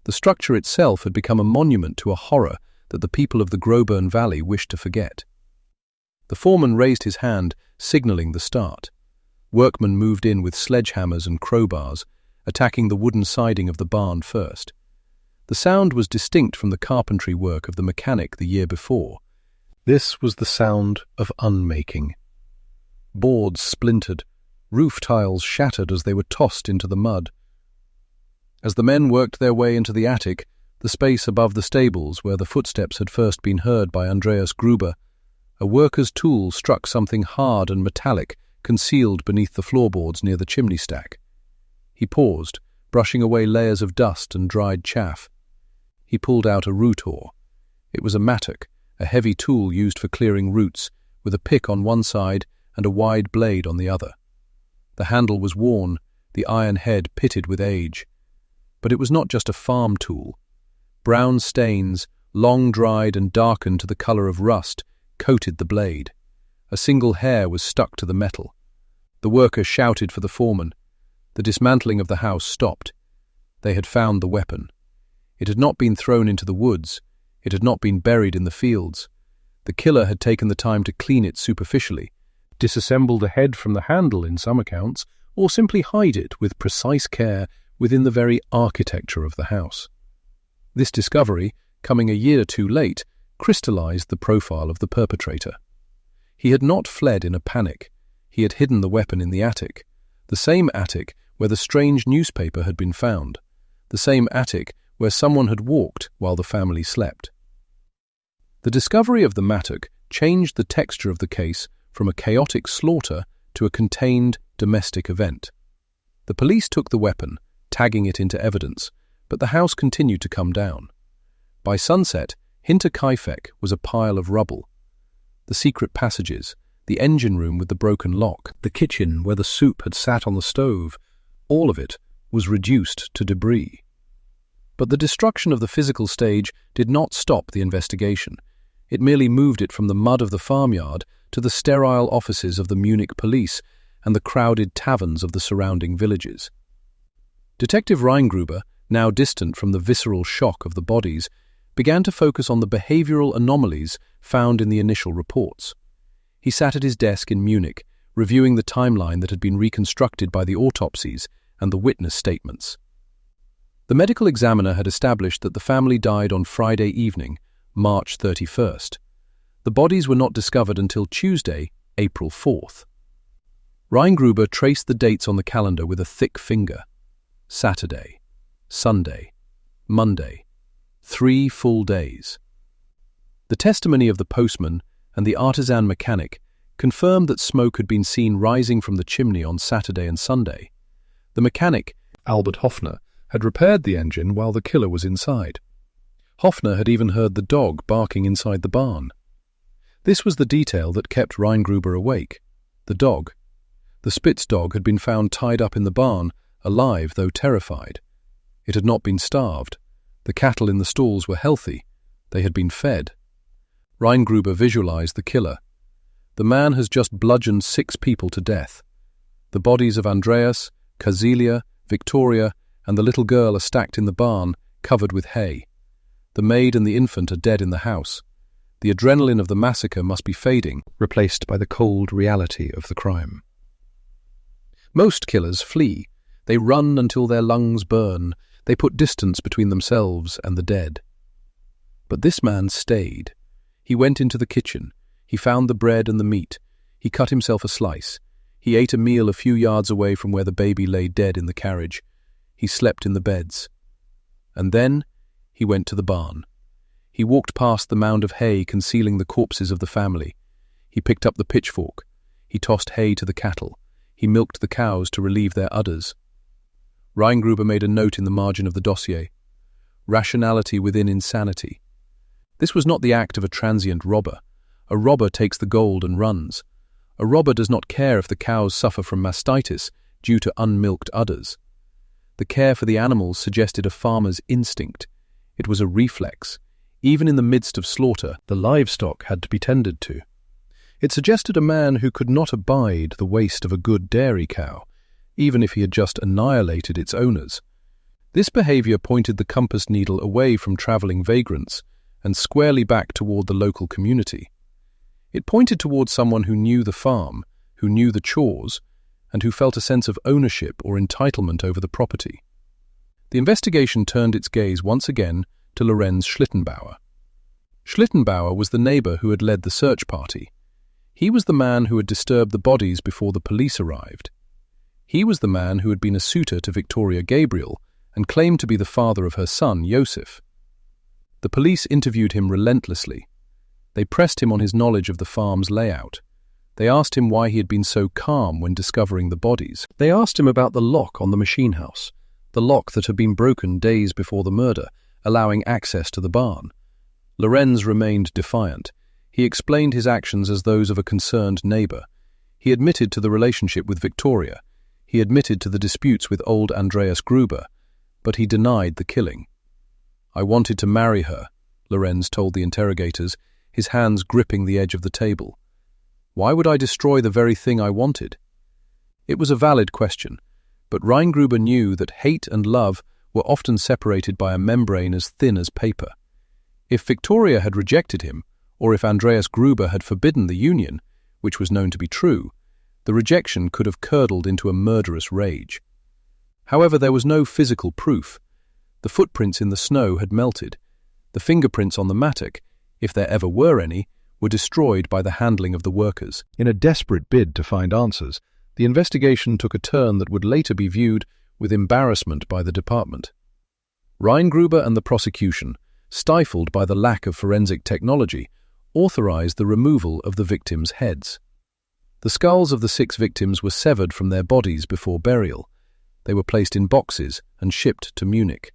The structure itself had become a monument to a horror that the people of the Gruber Valley wished to forget. The foreman raised his hand, signalling the start. Workmen moved in with sledgehammers and crowbars, attacking the wooden siding of the barn first. The sound was distinct from the carpentry work of the mechanic the year before. This was the sound of unmaking. Boards splintered, roof tiles shattered as they were tossed into the mud. As the men worked their way into the attic, the space above the stables where the footsteps had first been heard by Andreas Gruber, a worker's tool struck something hard and metallic concealed beneath the floorboards near the chimney stack. He paused, brushing away layers of dust and dried chaff. He pulled out a root oar. It was a mattock, a heavy tool used for clearing roots, with a pick on one side and a wide blade on the other. The handle was worn, the iron head pitted with age. But it was not just a farm tool. Brown stains, long dried and darkened to the colour of rust, coated the blade. A single hair was stuck to the metal. The worker shouted for the foreman. The dismantling of the house stopped. They had found the weapon. It had not been thrown into the woods. It had not been buried in the fields. The killer had taken the time to clean it superficially, disassemble the head from the handle in some accounts, or simply hide it with precise care within the very architecture of the house. This discovery, coming a year too late, crystallized the profile of the perpetrator. He had not fled in a panic. He had hidden the weapon in the attic, the same attic where the strange newspaper had been found, the same attic where someone had walked while the family slept. The discovery of the mattock changed the texture of the case from a chaotic slaughter to a contained domestic event. The police took the weapon, tagging it into evidence, but the house continued to come down. By sunset, Hinterkaifeck was a pile of rubble. The secret passages, the engine room with the broken lock, the kitchen where the soup had sat on the stove, all of it was reduced to debris. But the destruction of the physical stage did not stop the investigation. It merely moved it from the mud of the farmyard to the sterile offices of the Munich police and the crowded taverns of the surrounding villages. Detective Gruber, now distant from the visceral shock of the bodies, began to focus on the behavioral anomalies found in the initial reports. He sat at his desk in Munich, reviewing the timeline that had been reconstructed by the autopsies and the witness statements. The medical examiner had established that the family died on Friday evening, March 31st. The bodies were not discovered until Tuesday, April 4th. Gruber traced the dates on the calendar with a thick finger. Saturday, Sunday, Monday, 3 full days. The testimony of the postman and the artisan mechanic confirmed that smoke had been seen rising from the chimney on Saturday and Sunday. The mechanic, Albert Hoffner, had repaired the engine while the killer was inside. Hoffner had even heard the dog barking inside the barn. This was the detail that kept Gruber awake. The dog. The Spitz dog had been found tied up in the barn, alive though terrified. It had not been starved. The cattle in the stalls were healthy. They had been fed. Gruber visualized the killer. The man has just bludgeoned 6 people to death. The bodies of Andreas, Kazelia, Victoria, and the little girl are stacked in the barn, covered with hay. The maid and the infant are dead in the house. The adrenaline of the massacre must be fading, replaced by the cold reality of the crime. Most killers flee. They run until their lungs burn. They put distance between themselves and the dead. But this man stayed. He went into the kitchen. He found the bread and the meat. He cut himself a slice. He ate a meal a few yards away from where the baby lay dead in the carriage. He slept in the beds. And then he went to the barn. He walked past the mound of hay concealing the corpses of the family. He picked up the pitchfork. He tossed hay to the cattle. He milked the cows to relieve their udders. Gruber made a note in the margin of the dossier. Rationality within insanity. This was not the act of a transient robber. A robber takes the gold and runs. A robber does not care if the cows suffer from mastitis due to unmilked udders. The care for the animals suggested a farmer's instinct. It was a reflex. Even in the midst of slaughter, the livestock had to be tended to. It suggested a man who could not abide the waste of a good dairy cow, even if he had just annihilated its owners. This behavior pointed the compass needle away from traveling vagrants and squarely back toward the local community. It pointed toward someone who knew the farm, who knew the chores, and who felt a sense of ownership or entitlement over the property. The investigation turned its gaze once again to Lorenz Schlittenbauer. Schlittenbauer was the neighbor who had led the search party. He was the man who had disturbed the bodies before the police arrived. He was the man who had been a suitor to Victoria Gabriel and claimed to be the father of her son, Josef. The police interviewed him relentlessly. They pressed him on his knowledge of the farm's layout. They asked him why he had been so calm when discovering the bodies. They asked him about the lock on the machine house, the lock that had been broken days before the murder, allowing access to the barn. Lorenz remained defiant. He explained his actions as those of a concerned neighbor. He admitted to the relationship with Victoria. He admitted to the disputes with old Andreas Gruber, but he denied the killing. "I wanted to marry her," Lorenz told the interrogators, his hands gripping the edge of the table. "Why would I destroy the very thing I wanted?" It was a valid question, but Gruber knew that hate and love were often separated by a membrane as thin as paper. If Victoria had rejected him, or if Andreas Gruber had forbidden the union, which was known to be true, the rejection could have curdled into a murderous rage. However, there was no physical proof. The footprints in the snow had melted. The fingerprints on the mattock, if there ever were any, were destroyed by the handling of the workers. In a desperate bid to find answers, the investigation took a turn that would later be viewed with embarrassment by the department. Gruber and the prosecution, stifled by the lack of forensic technology, authorized the removal of the victims' heads. The skulls of the 6 victims were severed from their bodies before burial. They were placed in boxes and shipped to Munich.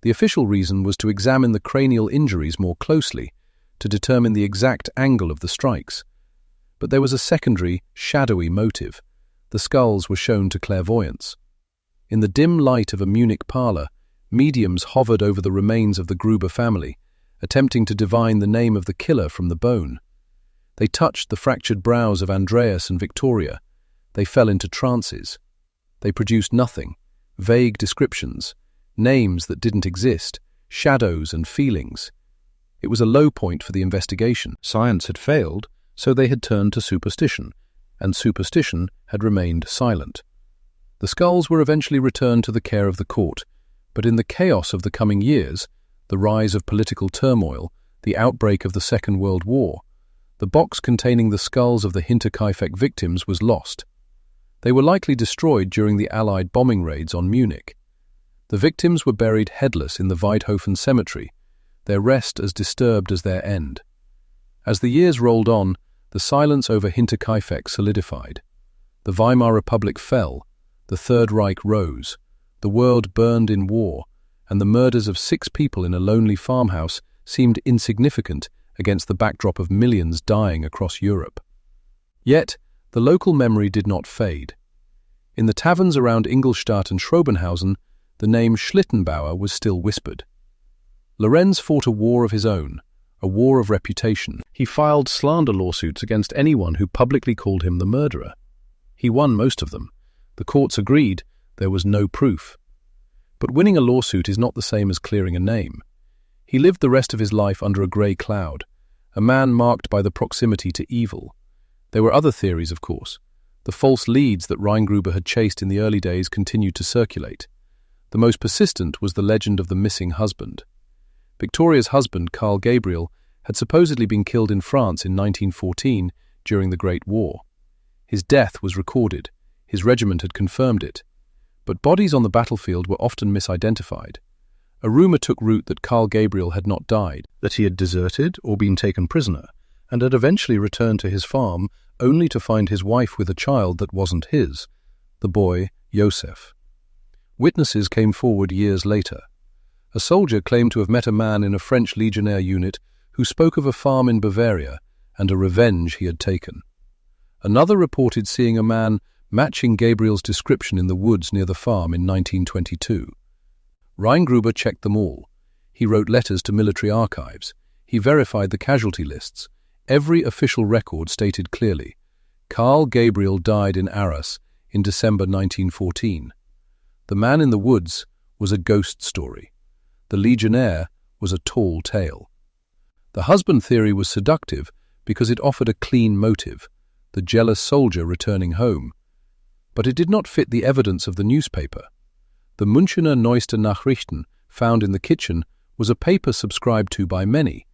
The official reason was to examine the cranial injuries more closely, to determine the exact angle of the strikes. But there was a secondary, shadowy motive. The skulls were shown to clairvoyants. In the dim light of a Munich parlor, mediums hovered over the remains of the Gruber family, attempting to divine the name of the killer from the bone. They touched the fractured brows of Andreas and Victoria. They fell into trances. They produced nothing, vague descriptions, names that didn't exist, shadows and feelings. It was a low point for the investigation. Science had failed, so they had turned to superstition, and superstition had remained silent. The skulls were eventually returned to the care of the court, but in the chaos of the coming years, the rise of political turmoil, the outbreak of the Second World War, the box containing the skulls of the Hinterkaifeck victims was lost. They were likely destroyed during the Allied bombing raids on Munich. The victims were buried headless in the Weidhofen cemetery, their rest as disturbed as their end. As the years rolled on, the silence over Hinterkaifeck solidified. The Weimar Republic fell, the Third Reich rose, the world burned in war, and the murders of 6 people in a lonely farmhouse seemed insignificant against the backdrop of millions dying across Europe. Yet, the local memory did not fade. In the taverns around Ingolstadt and Schrobenhausen, the name Schlittenbauer was still whispered. Lorenz fought a war of his own, a war of reputation. He filed slander lawsuits against anyone who publicly called him the murderer. He won most of them. The courts agreed there was no proof. But winning a lawsuit is not the same as clearing a name. He lived the rest of his life under a grey cloud, a man marked by the proximity to evil. There were other theories, of course. The false leads that Gruber had chased in the early days continued to circulate. The most persistent was the legend of the missing husband. Victoria's husband, Karl Gabriel, had supposedly been killed in France in 1914 during the Great War. His death was recorded. His regiment had confirmed it. But bodies on the battlefield were often misidentified. A rumor took root that Karl Gabriel had not died, that he had deserted or been taken prisoner, and had eventually returned to his farm only to find his wife with a child that wasn't his, the boy Josef. Witnesses came forward years later. A soldier claimed to have met a man in a French Legionnaire unit who spoke of a farm in Bavaria and a revenge he had taken. Another reported seeing a man matching Gabriel's description in the woods near the farm in 1922. Gruber checked them all. He wrote letters to military archives. He verified the casualty lists. Every official record stated clearly, Carl Gabriel died in Arras in December 1914. The man in the woods was a ghost story. The Legionnaire was a tall tale. The husband theory was seductive because it offered a clean motive, the jealous soldier returning home. But it did not fit the evidence of the newspaper. The Münchener Neueste Nachrichten found in the kitchen was a paper subscribed to by many,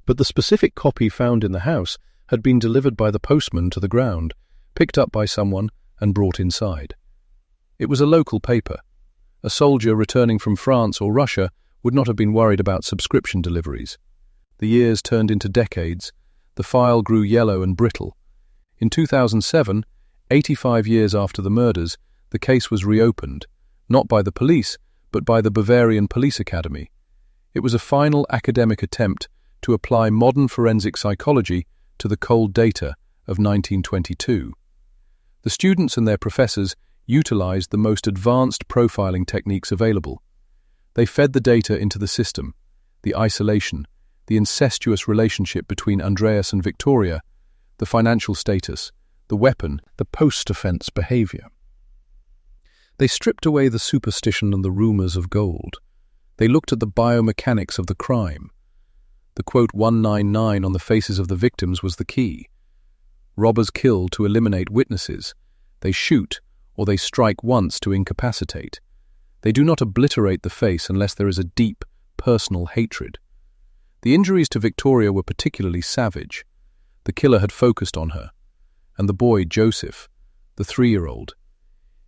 but the specific copy found in the house had been delivered by the postman to the ground, picked up by someone and brought inside. It was a local paper. A soldier returning from France or Russia would not have been worried about subscription deliveries. The years turned into decades. The file grew yellow and brittle. In 2007, 85 years after the murders, the case was reopened, not by the police, but by the Bavarian Police Academy. It was a final academic attempt to apply modern forensic psychology to the cold data of 1922. The students and their professors utilized the most advanced profiling techniques available. They fed the data into the system, the isolation, the incestuous relationship between Andreas and Victoria, the financial status, the weapon, the post-offense behavior. They stripped away the superstition and the rumors of gold. They looked at the biomechanics of the crime. The quote 199 on the faces of the victims was the key. Robbers kill to eliminate witnesses. They shoot, or they strike once to incapacitate. They do not obliterate the face unless there is a deep, personal hatred. The injuries to Victoria were particularly savage. The killer had focused on her. And the boy, Joseph, the 3-year-old.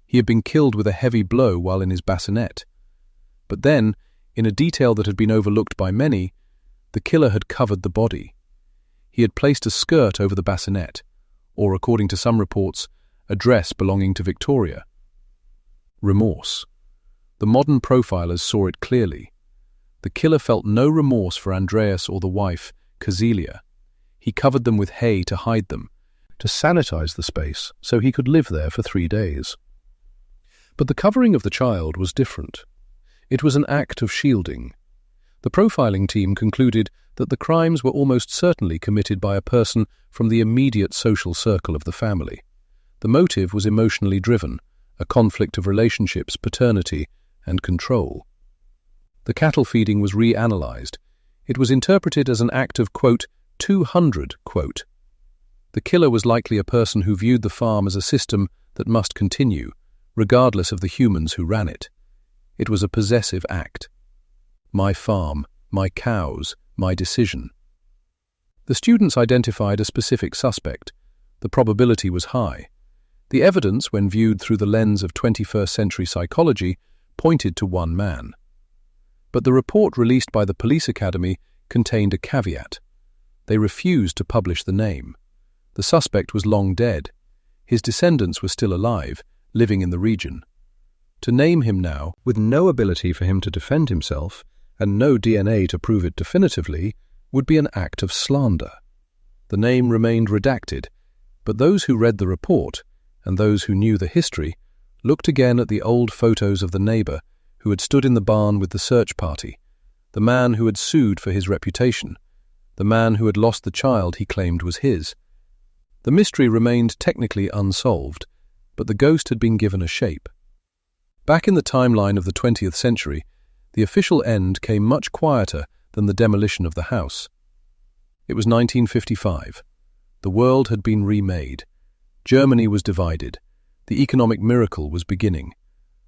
He had been killed with a heavy blow while in his bassinet. But then, in a detail that had been overlooked by many, the killer had covered the body. He had placed a skirt over the bassinet, or, according to some reports, a dress belonging to Victoria. Remorse. The modern profilers saw it clearly. The killer felt no remorse for Andreas or the wife, Casilia. He covered them with hay to hide them, to sanitize the space so he could live there for 3 days. But the covering of the child was different. It was an act of shielding. The profiling team concluded that the crimes were almost certainly committed by a person from the immediate social circle of the family. The motive was emotionally driven, a conflict of relationships, paternity, and control. The cattle feeding was reanalyzed. It was interpreted as an act of, quote, 200, quote. The killer was likely a person who viewed the farm as a system that must continue, regardless of the humans who ran it. It was a possessive act. My farm, my cows, my decision. The students identified a specific suspect. The probability was high. The evidence, when viewed through the lens of 21st century psychology, pointed to one man. But the report released by the Police Academy contained a caveat. They refused to publish the name. The suspect was long dead. His descendants were still alive, living in the region. To name him now, with no ability for him to defend himself and no DNA to prove it definitively, would be an act of slander. The name remained redacted, but those who read the report, and those who knew the history, looked again at the old photos of the neighbor who had stood in the barn with the search party, the man who had sued for his reputation, the man who had lost the child he claimed was his. The mystery remained technically unsolved, but the ghost had been given a shape. Back in the timeline of the 20th century, the official end came much quieter than the demolition of the house. It was 1955. The world had been remade. Germany was divided. The economic miracle was beginning.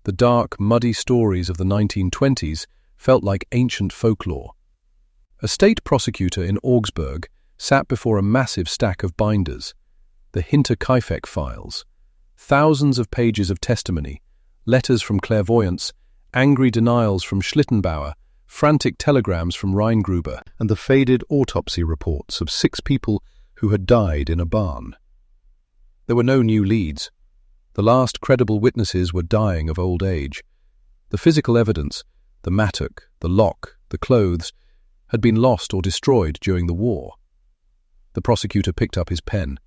The dark, muddy stories of the 1920s felt like ancient folklore. A state prosecutor in Augsburg sat before a massive stack of binders, the Hinterkaifeck files, thousands of pages of testimony, letters from clairvoyants, angry denials from Schlittenbauer, frantic telegrams from Gruber, and the faded autopsy reports of 6 people who had died in a barn. There were no new leads. The last credible witnesses were dying of old age. The physical evidence, the mattock, the lock, the clothes, had been lost or destroyed during the war. The prosecutor picked up his pen.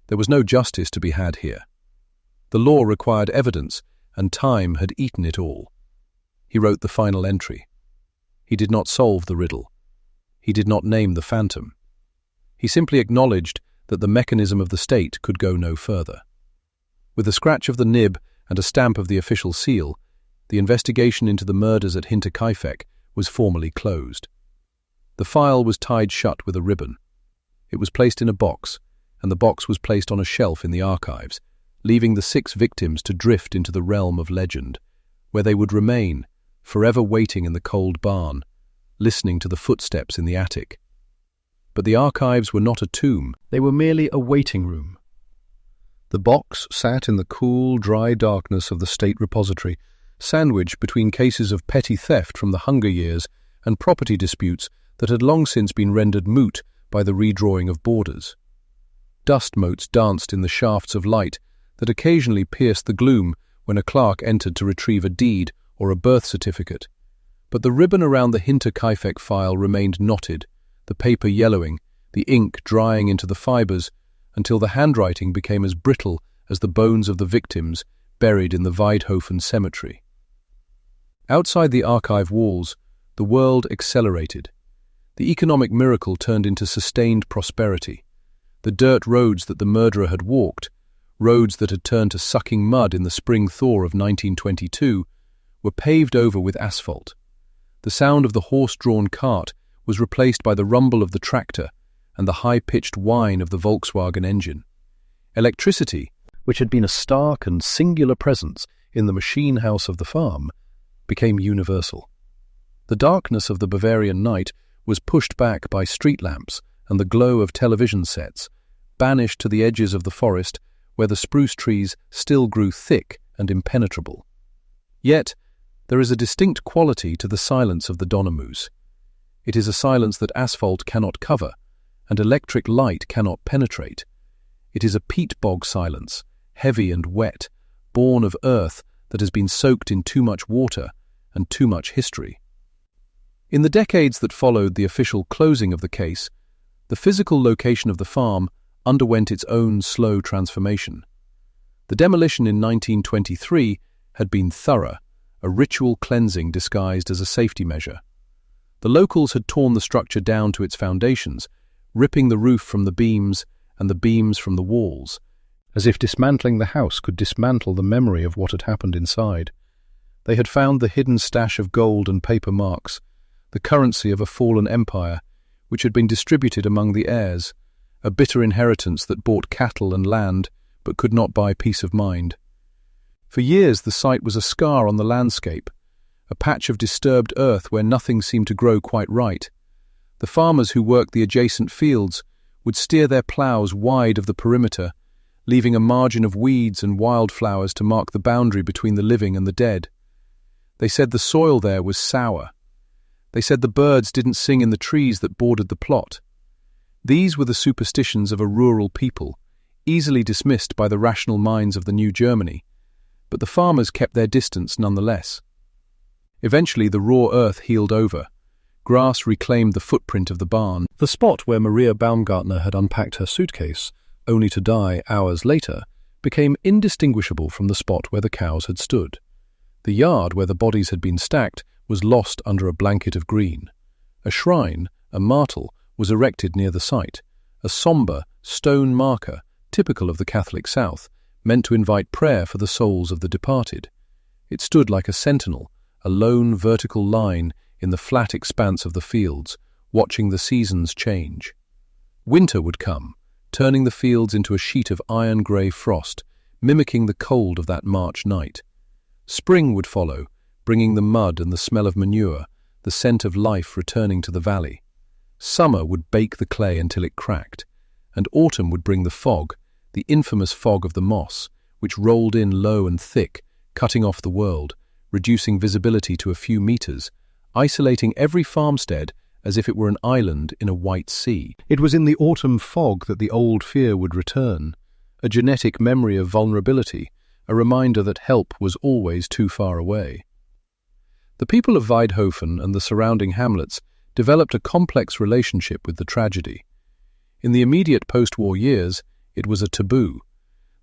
There was no justice to be had here. The law required evidence, and time had eaten it all. He wrote the final entry. He did not solve the riddle. He did not name the phantom. He simply acknowledged that the mechanism of the state could go no further. With a scratch of the nib and a stamp of the official seal, the investigation into the murders at Hinterkaifeck was formally closed. The file was tied shut with a ribbon. It was placed in a box, and the box was placed on a shelf in the archives, leaving the 6 victims to drift into the realm of legend, where they would remain, forever waiting in the cold barn, listening to the footsteps in the attic. But the archives were not a tomb, they were merely a waiting room. The box sat in the cool, dry darkness of the state repository, sandwiched between cases of petty theft from the Hunger Years and property disputes that had long since been rendered moot by the redrawing of borders. Dust motes danced in the shafts of light that occasionally pierced the gloom when a clerk entered to retrieve a deed or a birth certificate. But the ribbon around the Hinterkaifeck file remained knotted, the paper yellowing, the ink drying into the fibres, until the handwriting became as brittle as the bones of the victims buried in the Weidhofen cemetery. Outside the archive walls, the world accelerated. The economic miracle turned into sustained prosperity. The dirt roads that the murderer had walked, roads that had turned to sucking mud in the spring thaw of 1922, were paved over with asphalt. The sound of the horse-drawn cart was replaced by the rumble of the tractor and the high-pitched whine of the Volkswagen engine. Electricity, which had been a stark and singular presence in the machine house of the farm, became universal. The darkness of the Bavarian night was pushed back by street lamps and the glow of television sets, banished to the edges of the forest where the spruce trees still grew thick and impenetrable. Yet, there is a distinct quality to the silence of the Donnermoos. It is a silence that asphalt cannot cover, and electric light cannot penetrate. It is a peat bog silence, heavy and wet, born of earth that has been soaked in too much water and too much history. In the decades that followed the official closing of the case, the physical location of the farm underwent its own slow transformation. The demolition in 1923 had been thorough, a ritual cleansing disguised as a safety measure. The locals had torn the structure down to its foundations, ripping the roof from the beams and the beams from the walls, as if dismantling the house could dismantle the memory of what had happened inside. They had found the hidden stash of gold and paper marks, the currency of a fallen empire, which had been distributed among the heirs, a bitter inheritance that bought cattle and land but could not buy peace of mind. For years the site was a scar on the landscape, a patch of disturbed earth where nothing seemed to grow quite right. The farmers who worked the adjacent fields would steer their ploughs wide of the perimeter, leaving a margin of weeds and wildflowers to mark the boundary between the living and the dead. They said the soil there was sour. They said the birds didn't sing in the trees that bordered the plot. These were the superstitions of a rural people, easily dismissed by the rational minds of the new Germany, but the farmers kept their distance nonetheless. Eventually the raw earth healed over. Grass reclaimed the footprint of the barn. The spot where Maria Baumgartner had unpacked her suitcase, only to die hours later, became indistinguishable from the spot where the cows had stood. The yard where the bodies had been stacked was lost under a blanket of green. A shrine, a martel, was erected near the site, a sombre, stone marker, typical of the Catholic South, meant to invite prayer for the souls of the departed. It stood like a sentinel, a lone vertical line in the flat expanse of the fields, watching the seasons change. Winter would come, turning the fields into a sheet of iron-grey frost, mimicking the cold of that March night. Spring would follow, bringing the mud and the smell of manure, the scent of life returning to the valley. Summer would bake the clay until it cracked, and autumn would bring the fog, the infamous fog of the moss, which rolled in low and thick, cutting off the world, reducing visibility to a few meters, isolating every farmstead as if it were an island in a white sea. It was in the autumn fog that the old fear would return, a genetic memory of vulnerability, a reminder that help was always too far away. The people of Weidhofen and the surrounding hamlets developed a complex relationship with the tragedy. In the immediate post-war years, it was a taboo.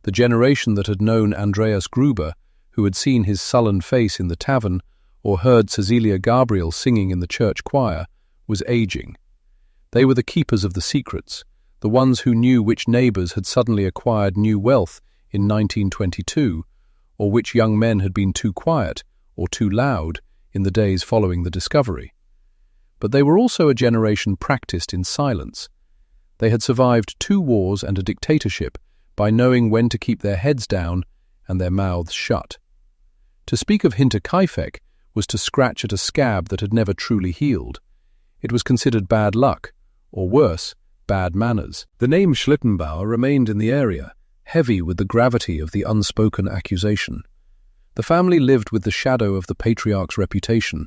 The generation that had known Andreas Gruber, who had seen his sullen face in the tavern, or heard Cecilia Gabriel singing in the church choir, was aging. They were the keepers of the secrets, the ones who knew which neighbours had suddenly acquired new wealth in 1922, or which young men had been too quiet or too loud in the days following the discovery. But they were also a generation practised in silence. They had survived 2 wars and a dictatorship by knowing when to keep their heads down and their mouths shut. To speak of Hinterkaifeck was to scratch at a scab that had never truly healed. It was considered bad luck, or worse, bad manners. The name Schlittenbauer remained in the area, heavy with the gravity of the unspoken accusation. The family lived with the shadow of the patriarch's reputation,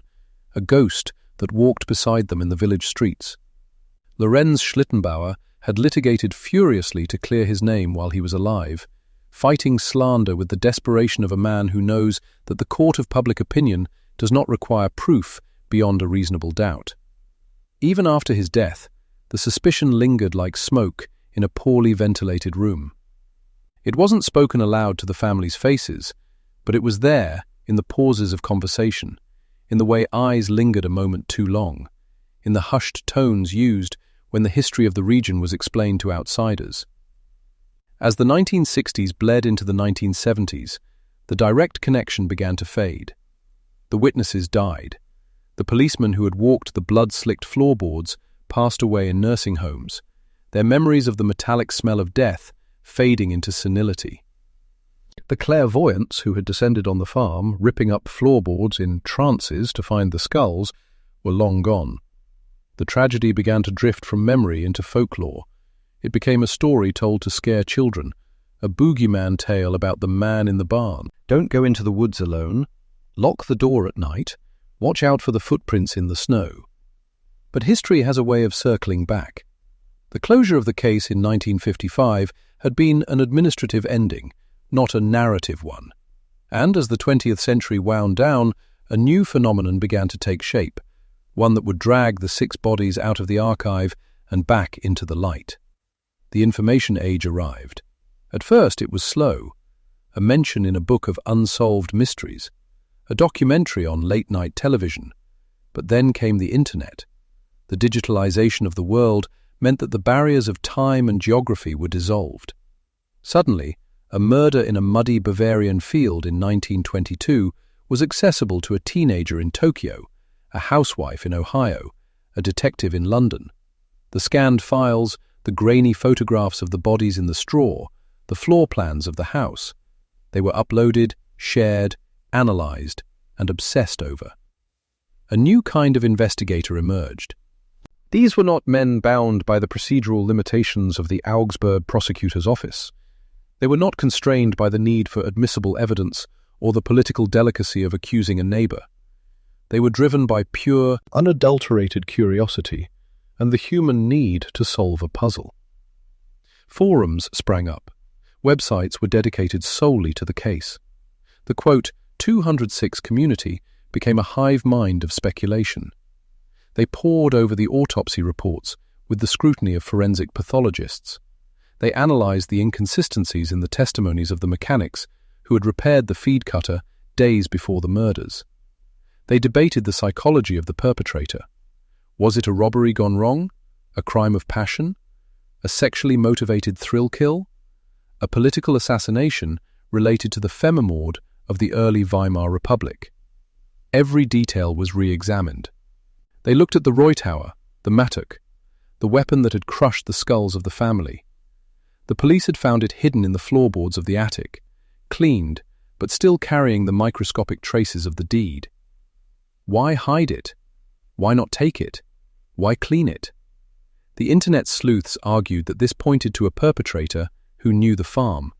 a ghost that walked beside them in the village streets. Lorenz Schlittenbauer had litigated furiously to clear his name while he was alive, fighting slander with the desperation of a man who knows that the court of public opinion does not require proof beyond a reasonable doubt. Even after his death, the suspicion lingered like smoke in a poorly ventilated room. It wasn't spoken aloud to the family's faces, but it was there, in the pauses of conversation, in the way eyes lingered a moment too long, in the hushed tones used when the history of the region was explained to outsiders. As the 1960s bled into the 1970s, the direct connection began to fade. The witnesses died. The policemen who had walked the blood-slicked floorboards passed away in nursing homes, their memories of the metallic smell of death fading into senility. The clairvoyants who had descended on the farm, ripping up floorboards in trances to find the skulls, were long gone. The tragedy began to drift from memory into folklore. It became a story told to scare children, a boogeyman tale about the man in the barn. Don't go into the woods alone. Lock the door at night. Watch out for the footprints in the snow. But history has a way of circling back. The closure of the case in 1955 had been an administrative ending, not a narrative one. And as the 20th century wound down, a new phenomenon began to take shape, one that would drag the 6 bodies out of the archive and back into the light. The information age arrived. At first it was slow, a mention in a book of unsolved mysteries, a documentary on late-night television. But then came the internet. The digitalization of the world meant that the barriers of time and geography were dissolved. Suddenly, a murder in a muddy Bavarian field in 1922 was accessible to a teenager in Tokyo, a housewife in Ohio, a detective in London. The scanned files, the grainy photographs of the bodies in the straw, the floor plans of the house. They were uploaded, shared, analyzed, and obsessed over. A new kind of investigator emerged. These were not men bound by the procedural limitations of the Augsburg prosecutor's office. They were not constrained by the need for admissible evidence or the political delicacy of accusing a neighbor. They were driven by pure, unadulterated curiosity and the human need to solve a puzzle. Forums sprang up. Websites were dedicated solely to the case. The, quote, 206 community became a hive mind of speculation. They pored over the autopsy reports with the scrutiny of forensic pathologists. They analyzed the inconsistencies in the testimonies of the mechanics who had repaired the feed cutter days before the murders. They debated the psychology of the perpetrator. Was it a robbery gone wrong? A crime of passion? A sexually motivated thrill kill? A political assassination related to the femimord of the early Weimar Republic? Every detail was re-examined. They looked at the Reutower, the mattock, the weapon that had crushed the skulls of the family. The police had found it hidden in the floorboards of the attic, cleaned, but still carrying the microscopic traces of the deed. Why hide it? Why not take it? Why clean it? The internet sleuths argued that this pointed to a perpetrator who knew the farm,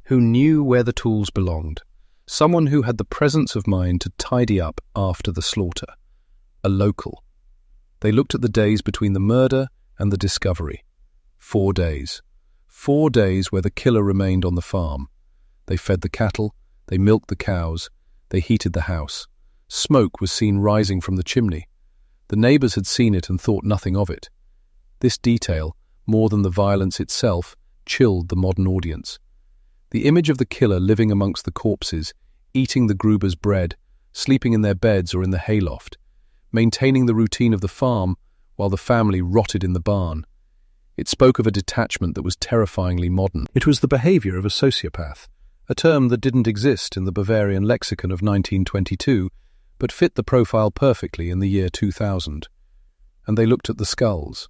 who knew where the tools belonged, someone who had the presence of mind to tidy up after the slaughter. A local. They looked at the days between the murder and the discovery. 4 days. 4 days where the killer remained on the farm. They fed the cattle, they milked the cows, they heated the house. Smoke was seen rising from the chimney. The neighbors had seen it and thought nothing of it. This detail, more than the violence itself, chilled the modern audience. The image of the killer living amongst the corpses, eating the Gruber's bread, sleeping in their beds or in the hayloft, maintaining the routine of the farm while the family rotted in the barn. It spoke of a detachment that was terrifyingly modern. It was the behavior of a sociopath, a term that didn't exist in the Bavarian lexicon of 1922, but fit the profile perfectly in the year 2000. And they looked at the skulls.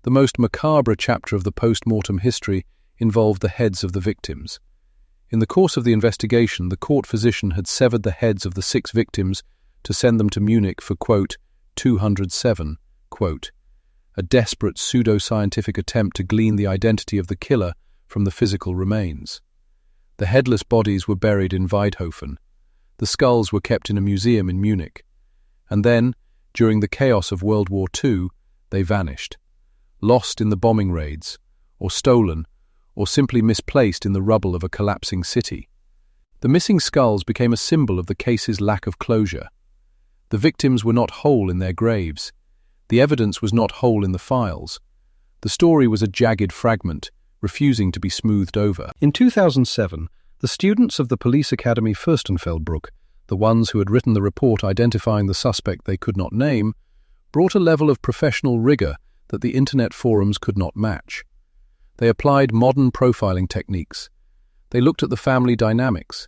The most macabre chapter of the post-mortem history involved the heads of the victims. In the course of the investigation, the court physician had severed the heads of the 6 victims to send them to Munich for, quote, 207, quote, a desperate pseudo-scientific attempt to glean the identity of the killer from the physical remains. The headless bodies were buried in Weidhofen. The skulls were kept in a museum in Munich. And then, during the chaos of World War II, they vanished, lost in the bombing raids, or stolen, or simply misplaced in the rubble of a collapsing city. The missing skulls became a symbol of the case's lack of closure. The victims were not whole in their graves. The evidence was not whole in the files. The story was a jagged fragment, refusing to be smoothed over. In 2007, the students of the police academy Fürstenfeldbruck, the ones who had written the report identifying the suspect they could not name, brought a level of professional rigor that the internet forums could not match. They applied modern profiling techniques. They looked at the family dynamics.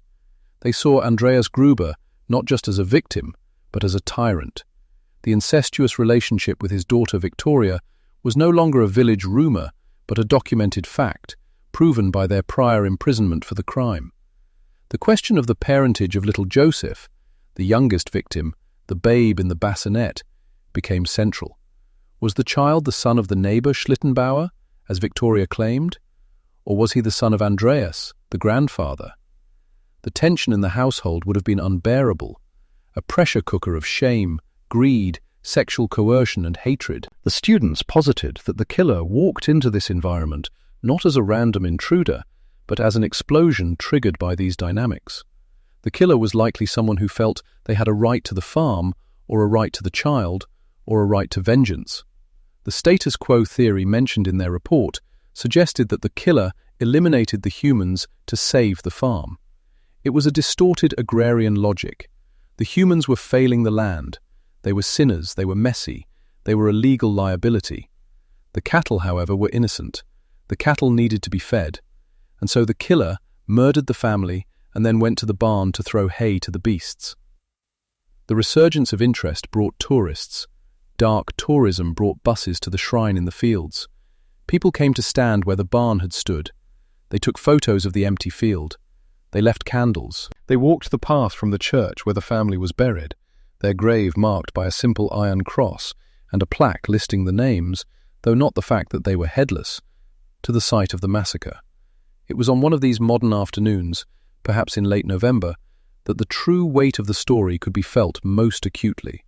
They saw Andreas Gruber not just as a victim, but as a tyrant. The incestuous relationship with his daughter Victoria was no longer a village rumor, but a documented fact, proven by their prior imprisonment for the crime. The question of the parentage of little Joseph, the youngest victim, the babe in the bassinet, became central. Was the child the son of the neighbor Schlittenbauer, as Victoria claimed? Or was he the son of Andreas, the grandfather? The tension in the household would have been unbearable, a pressure cooker of shame, greed, sexual coercion and hatred. The students posited that the killer walked into this environment not as a random intruder, but as an explosion triggered by these dynamics. The killer was likely someone who felt they had a right to the farm, or a right to the child, or a right to vengeance. The status quo theory mentioned in their report suggested that the killer eliminated the humans to save the farm. It was a distorted agrarian logic. The humans were failing the land. They were sinners, they were messy, they were a legal liability. The cattle, however, were innocent. The cattle needed to be fed. And so the killer murdered the family and then went to the barn to throw hay to the beasts. The resurgence of interest brought tourists. Dark tourism brought buses to the shrine in the fields. People came to stand where the barn had stood. They took photos of the empty field. They left candles. They walked the path from the church where the family was buried, their grave marked by a simple iron cross and a plaque listing the names, though not the fact that they were headless, to the site of the massacre. It was on one of these modern afternoons, perhaps in late November, that the true weight of the story could be felt most acutely.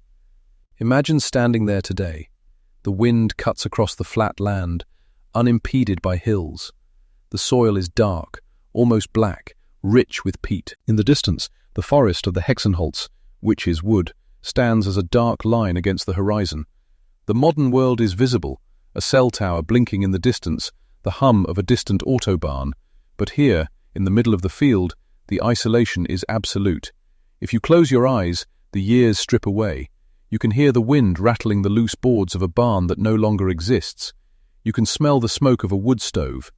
Imagine standing there today. The wind cuts across the flat land, unimpeded by hills. The soil is dark, almost black, rich with peat. In the distance, the forest of the Hexenholz, Witch's Wood, stands as a dark line against the horizon. The modern world is visible, a cell tower blinking in the distance, the hum of a distant autobahn. But here, in the middle of the field, the isolation is absolute. If you close your eyes, the years strip away. You can hear the wind rattling the loose boards of a barn that no longer exists. You can smell the smoke of a wood stove.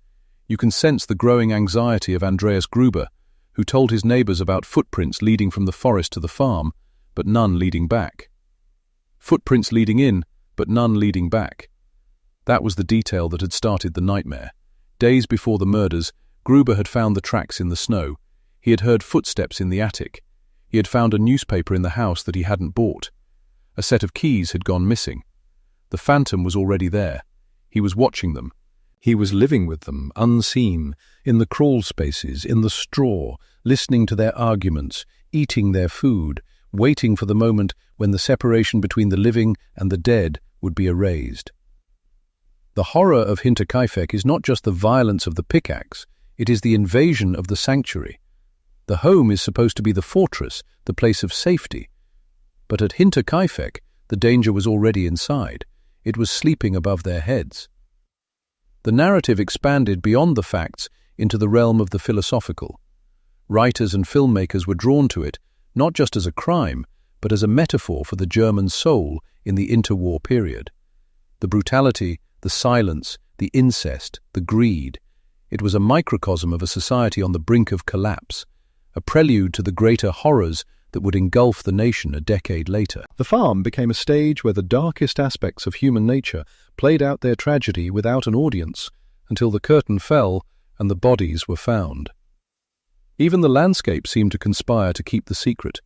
You can sense the growing anxiety of Andreas Gruber, who told his neighbors about footprints leading from the forest to the farm, but none leading back. Footprints leading in, but none leading back. That was the detail that had started the nightmare. Days before the murders, Gruber had found the tracks in the snow. He had heard footsteps in the attic. He had found a newspaper in the house that he hadn't bought. A set of keys had gone missing. The phantom was already there. He was watching them. He was living with them, unseen, in the crawl spaces, in the straw, listening to their arguments, eating their food, waiting for the moment when the separation between the living and the dead would be erased. The horror of Hinterkaifeck is not just the violence of the pickaxe, it is the invasion of the sanctuary. The home is supposed to be the fortress, the place of safety. But at Hinterkaifeck, the danger was already inside. It was sleeping above their heads. The narrative expanded beyond the facts into the realm of the philosophical. Writers and filmmakers were drawn to it, not just as a crime, but as a metaphor for the German soul in the interwar period. The brutality, the silence, the incest, the greed. It was a microcosm of a society on the brink of collapse, a prelude to the greater horrors that would engulf the nation a decade later. The farm became a stage where the darkest aspects of human nature played out their tragedy without an audience, until the curtain fell and the bodies were found. Even the landscape seemed to conspire to keep the secret.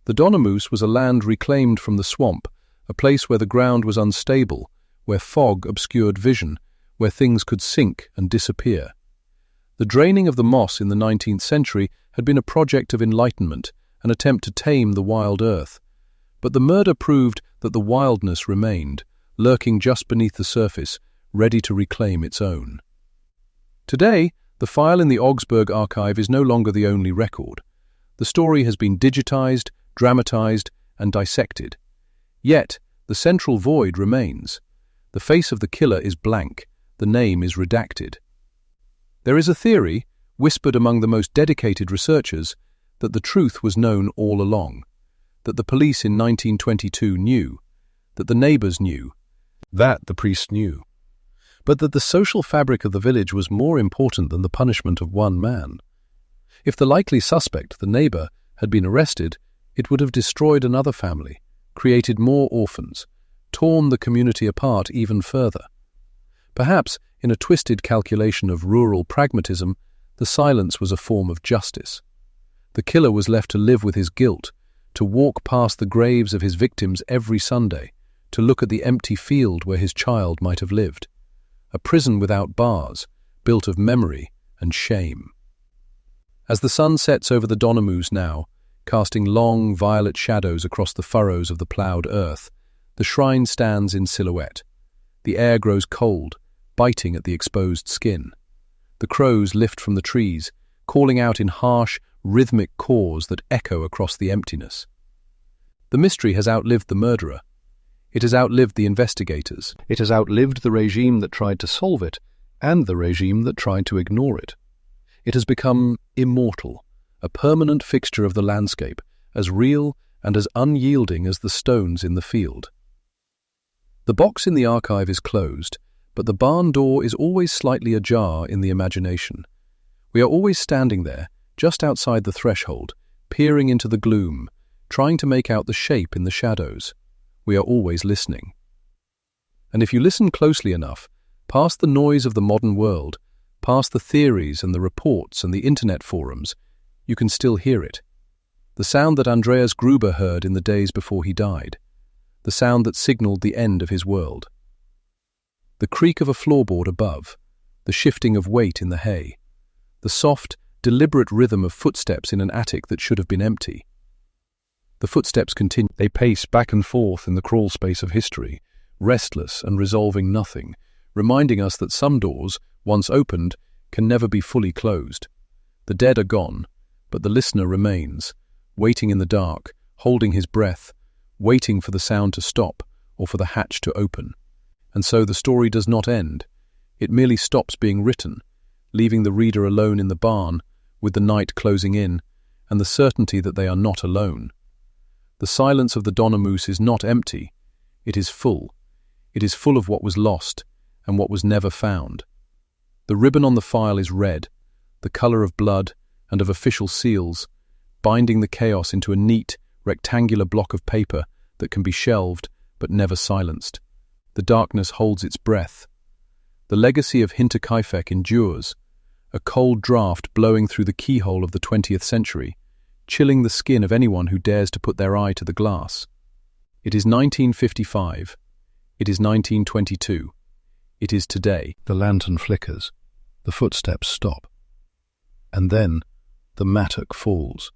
The Donnermoos was a land reclaimed from the swamp, a place where the ground was unstable, where fog obscured vision, where things could sink and disappear. The draining of the moss in the 19th century had been a project of enlightenment, an attempt to tame the wild earth. But the murder proved that the wildness remained, lurking just beneath the surface, ready to reclaim its own. Today, the file in the Augsburg archive is no longer the only record. The story has been digitized, dramatized, and dissected. Yet, the central void remains. The face of the killer is blank, the name is redacted. There is a theory, whispered among the most dedicated researchers, that the truth was known all along, that the police in 1922 knew, that the neighbors knew, that the priest knew, but that the social fabric of the village was more important than the punishment of one man. If the likely suspect, the neighbor, had been arrested, it would have destroyed another family, created more orphans, torn the community apart even further. Perhaps, in a twisted calculation of rural pragmatism, the silence was a form of justice. The killer was left to live with his guilt, to walk past the graves of his victims every Sunday, to look at the empty field where his child might have lived. A prison without bars, built of memory and shame. As the sun sets over the Donnermoos now, casting long violet shadows across the furrows of the ploughed earth, the shrine stands in silhouette. The air grows cold, biting at the exposed skin. The crows lift from the trees, calling out in harsh, rhythmic caws that echo across the emptiness. The mystery has outlived the murderer. It has outlived the investigators. It has outlived the regime that tried to solve it, and the regime that tried to ignore it. It has become immortal, a permanent fixture of the landscape, as real and as unyielding as the stones in the field. The box in the archive is closed, but the barn door is always slightly ajar in the imagination. We are always standing there, just outside the threshold, peering into the gloom, trying to make out the shape in the shadows. We are always listening. And if you listen closely enough, past the noise of the modern world, past the theories and the reports and the internet forums, you can still hear it. The sound that Andreas Gruber heard in the days before he died. The sound that signaled the end of his world. The creak of a floorboard above, the shifting of weight in the hay, the soft, deliberate rhythm of footsteps in an attic that should have been empty. The footsteps continue. They pace back and forth in the crawl space of history, restless and resolving nothing, reminding us that some doors, once opened, can never be fully closed. The dead are gone, but the listener remains, waiting in the dark, holding his breath, waiting for the sound to stop or for the hatch to open. And so the story does not end. It merely stops being written, leaving the reader alone in the barn, with the night closing in, and the certainty that they are not alone. The silence of the Donnermoos is not empty. It is full. It is full of what was lost and what was never found. The ribbon on the file is red, the colour of blood and of official seals, binding the chaos into a neat, rectangular block of paper that can be shelved but never silenced. The darkness holds its breath. The legacy of Hinterkaifeck endures, a cold draught blowing through the keyhole of the 20th century, chilling the skin of anyone who dares to put their eye to the glass. It is 1955. It is 1922. It is today. The lantern flickers. The footsteps stop. And then the mattock falls.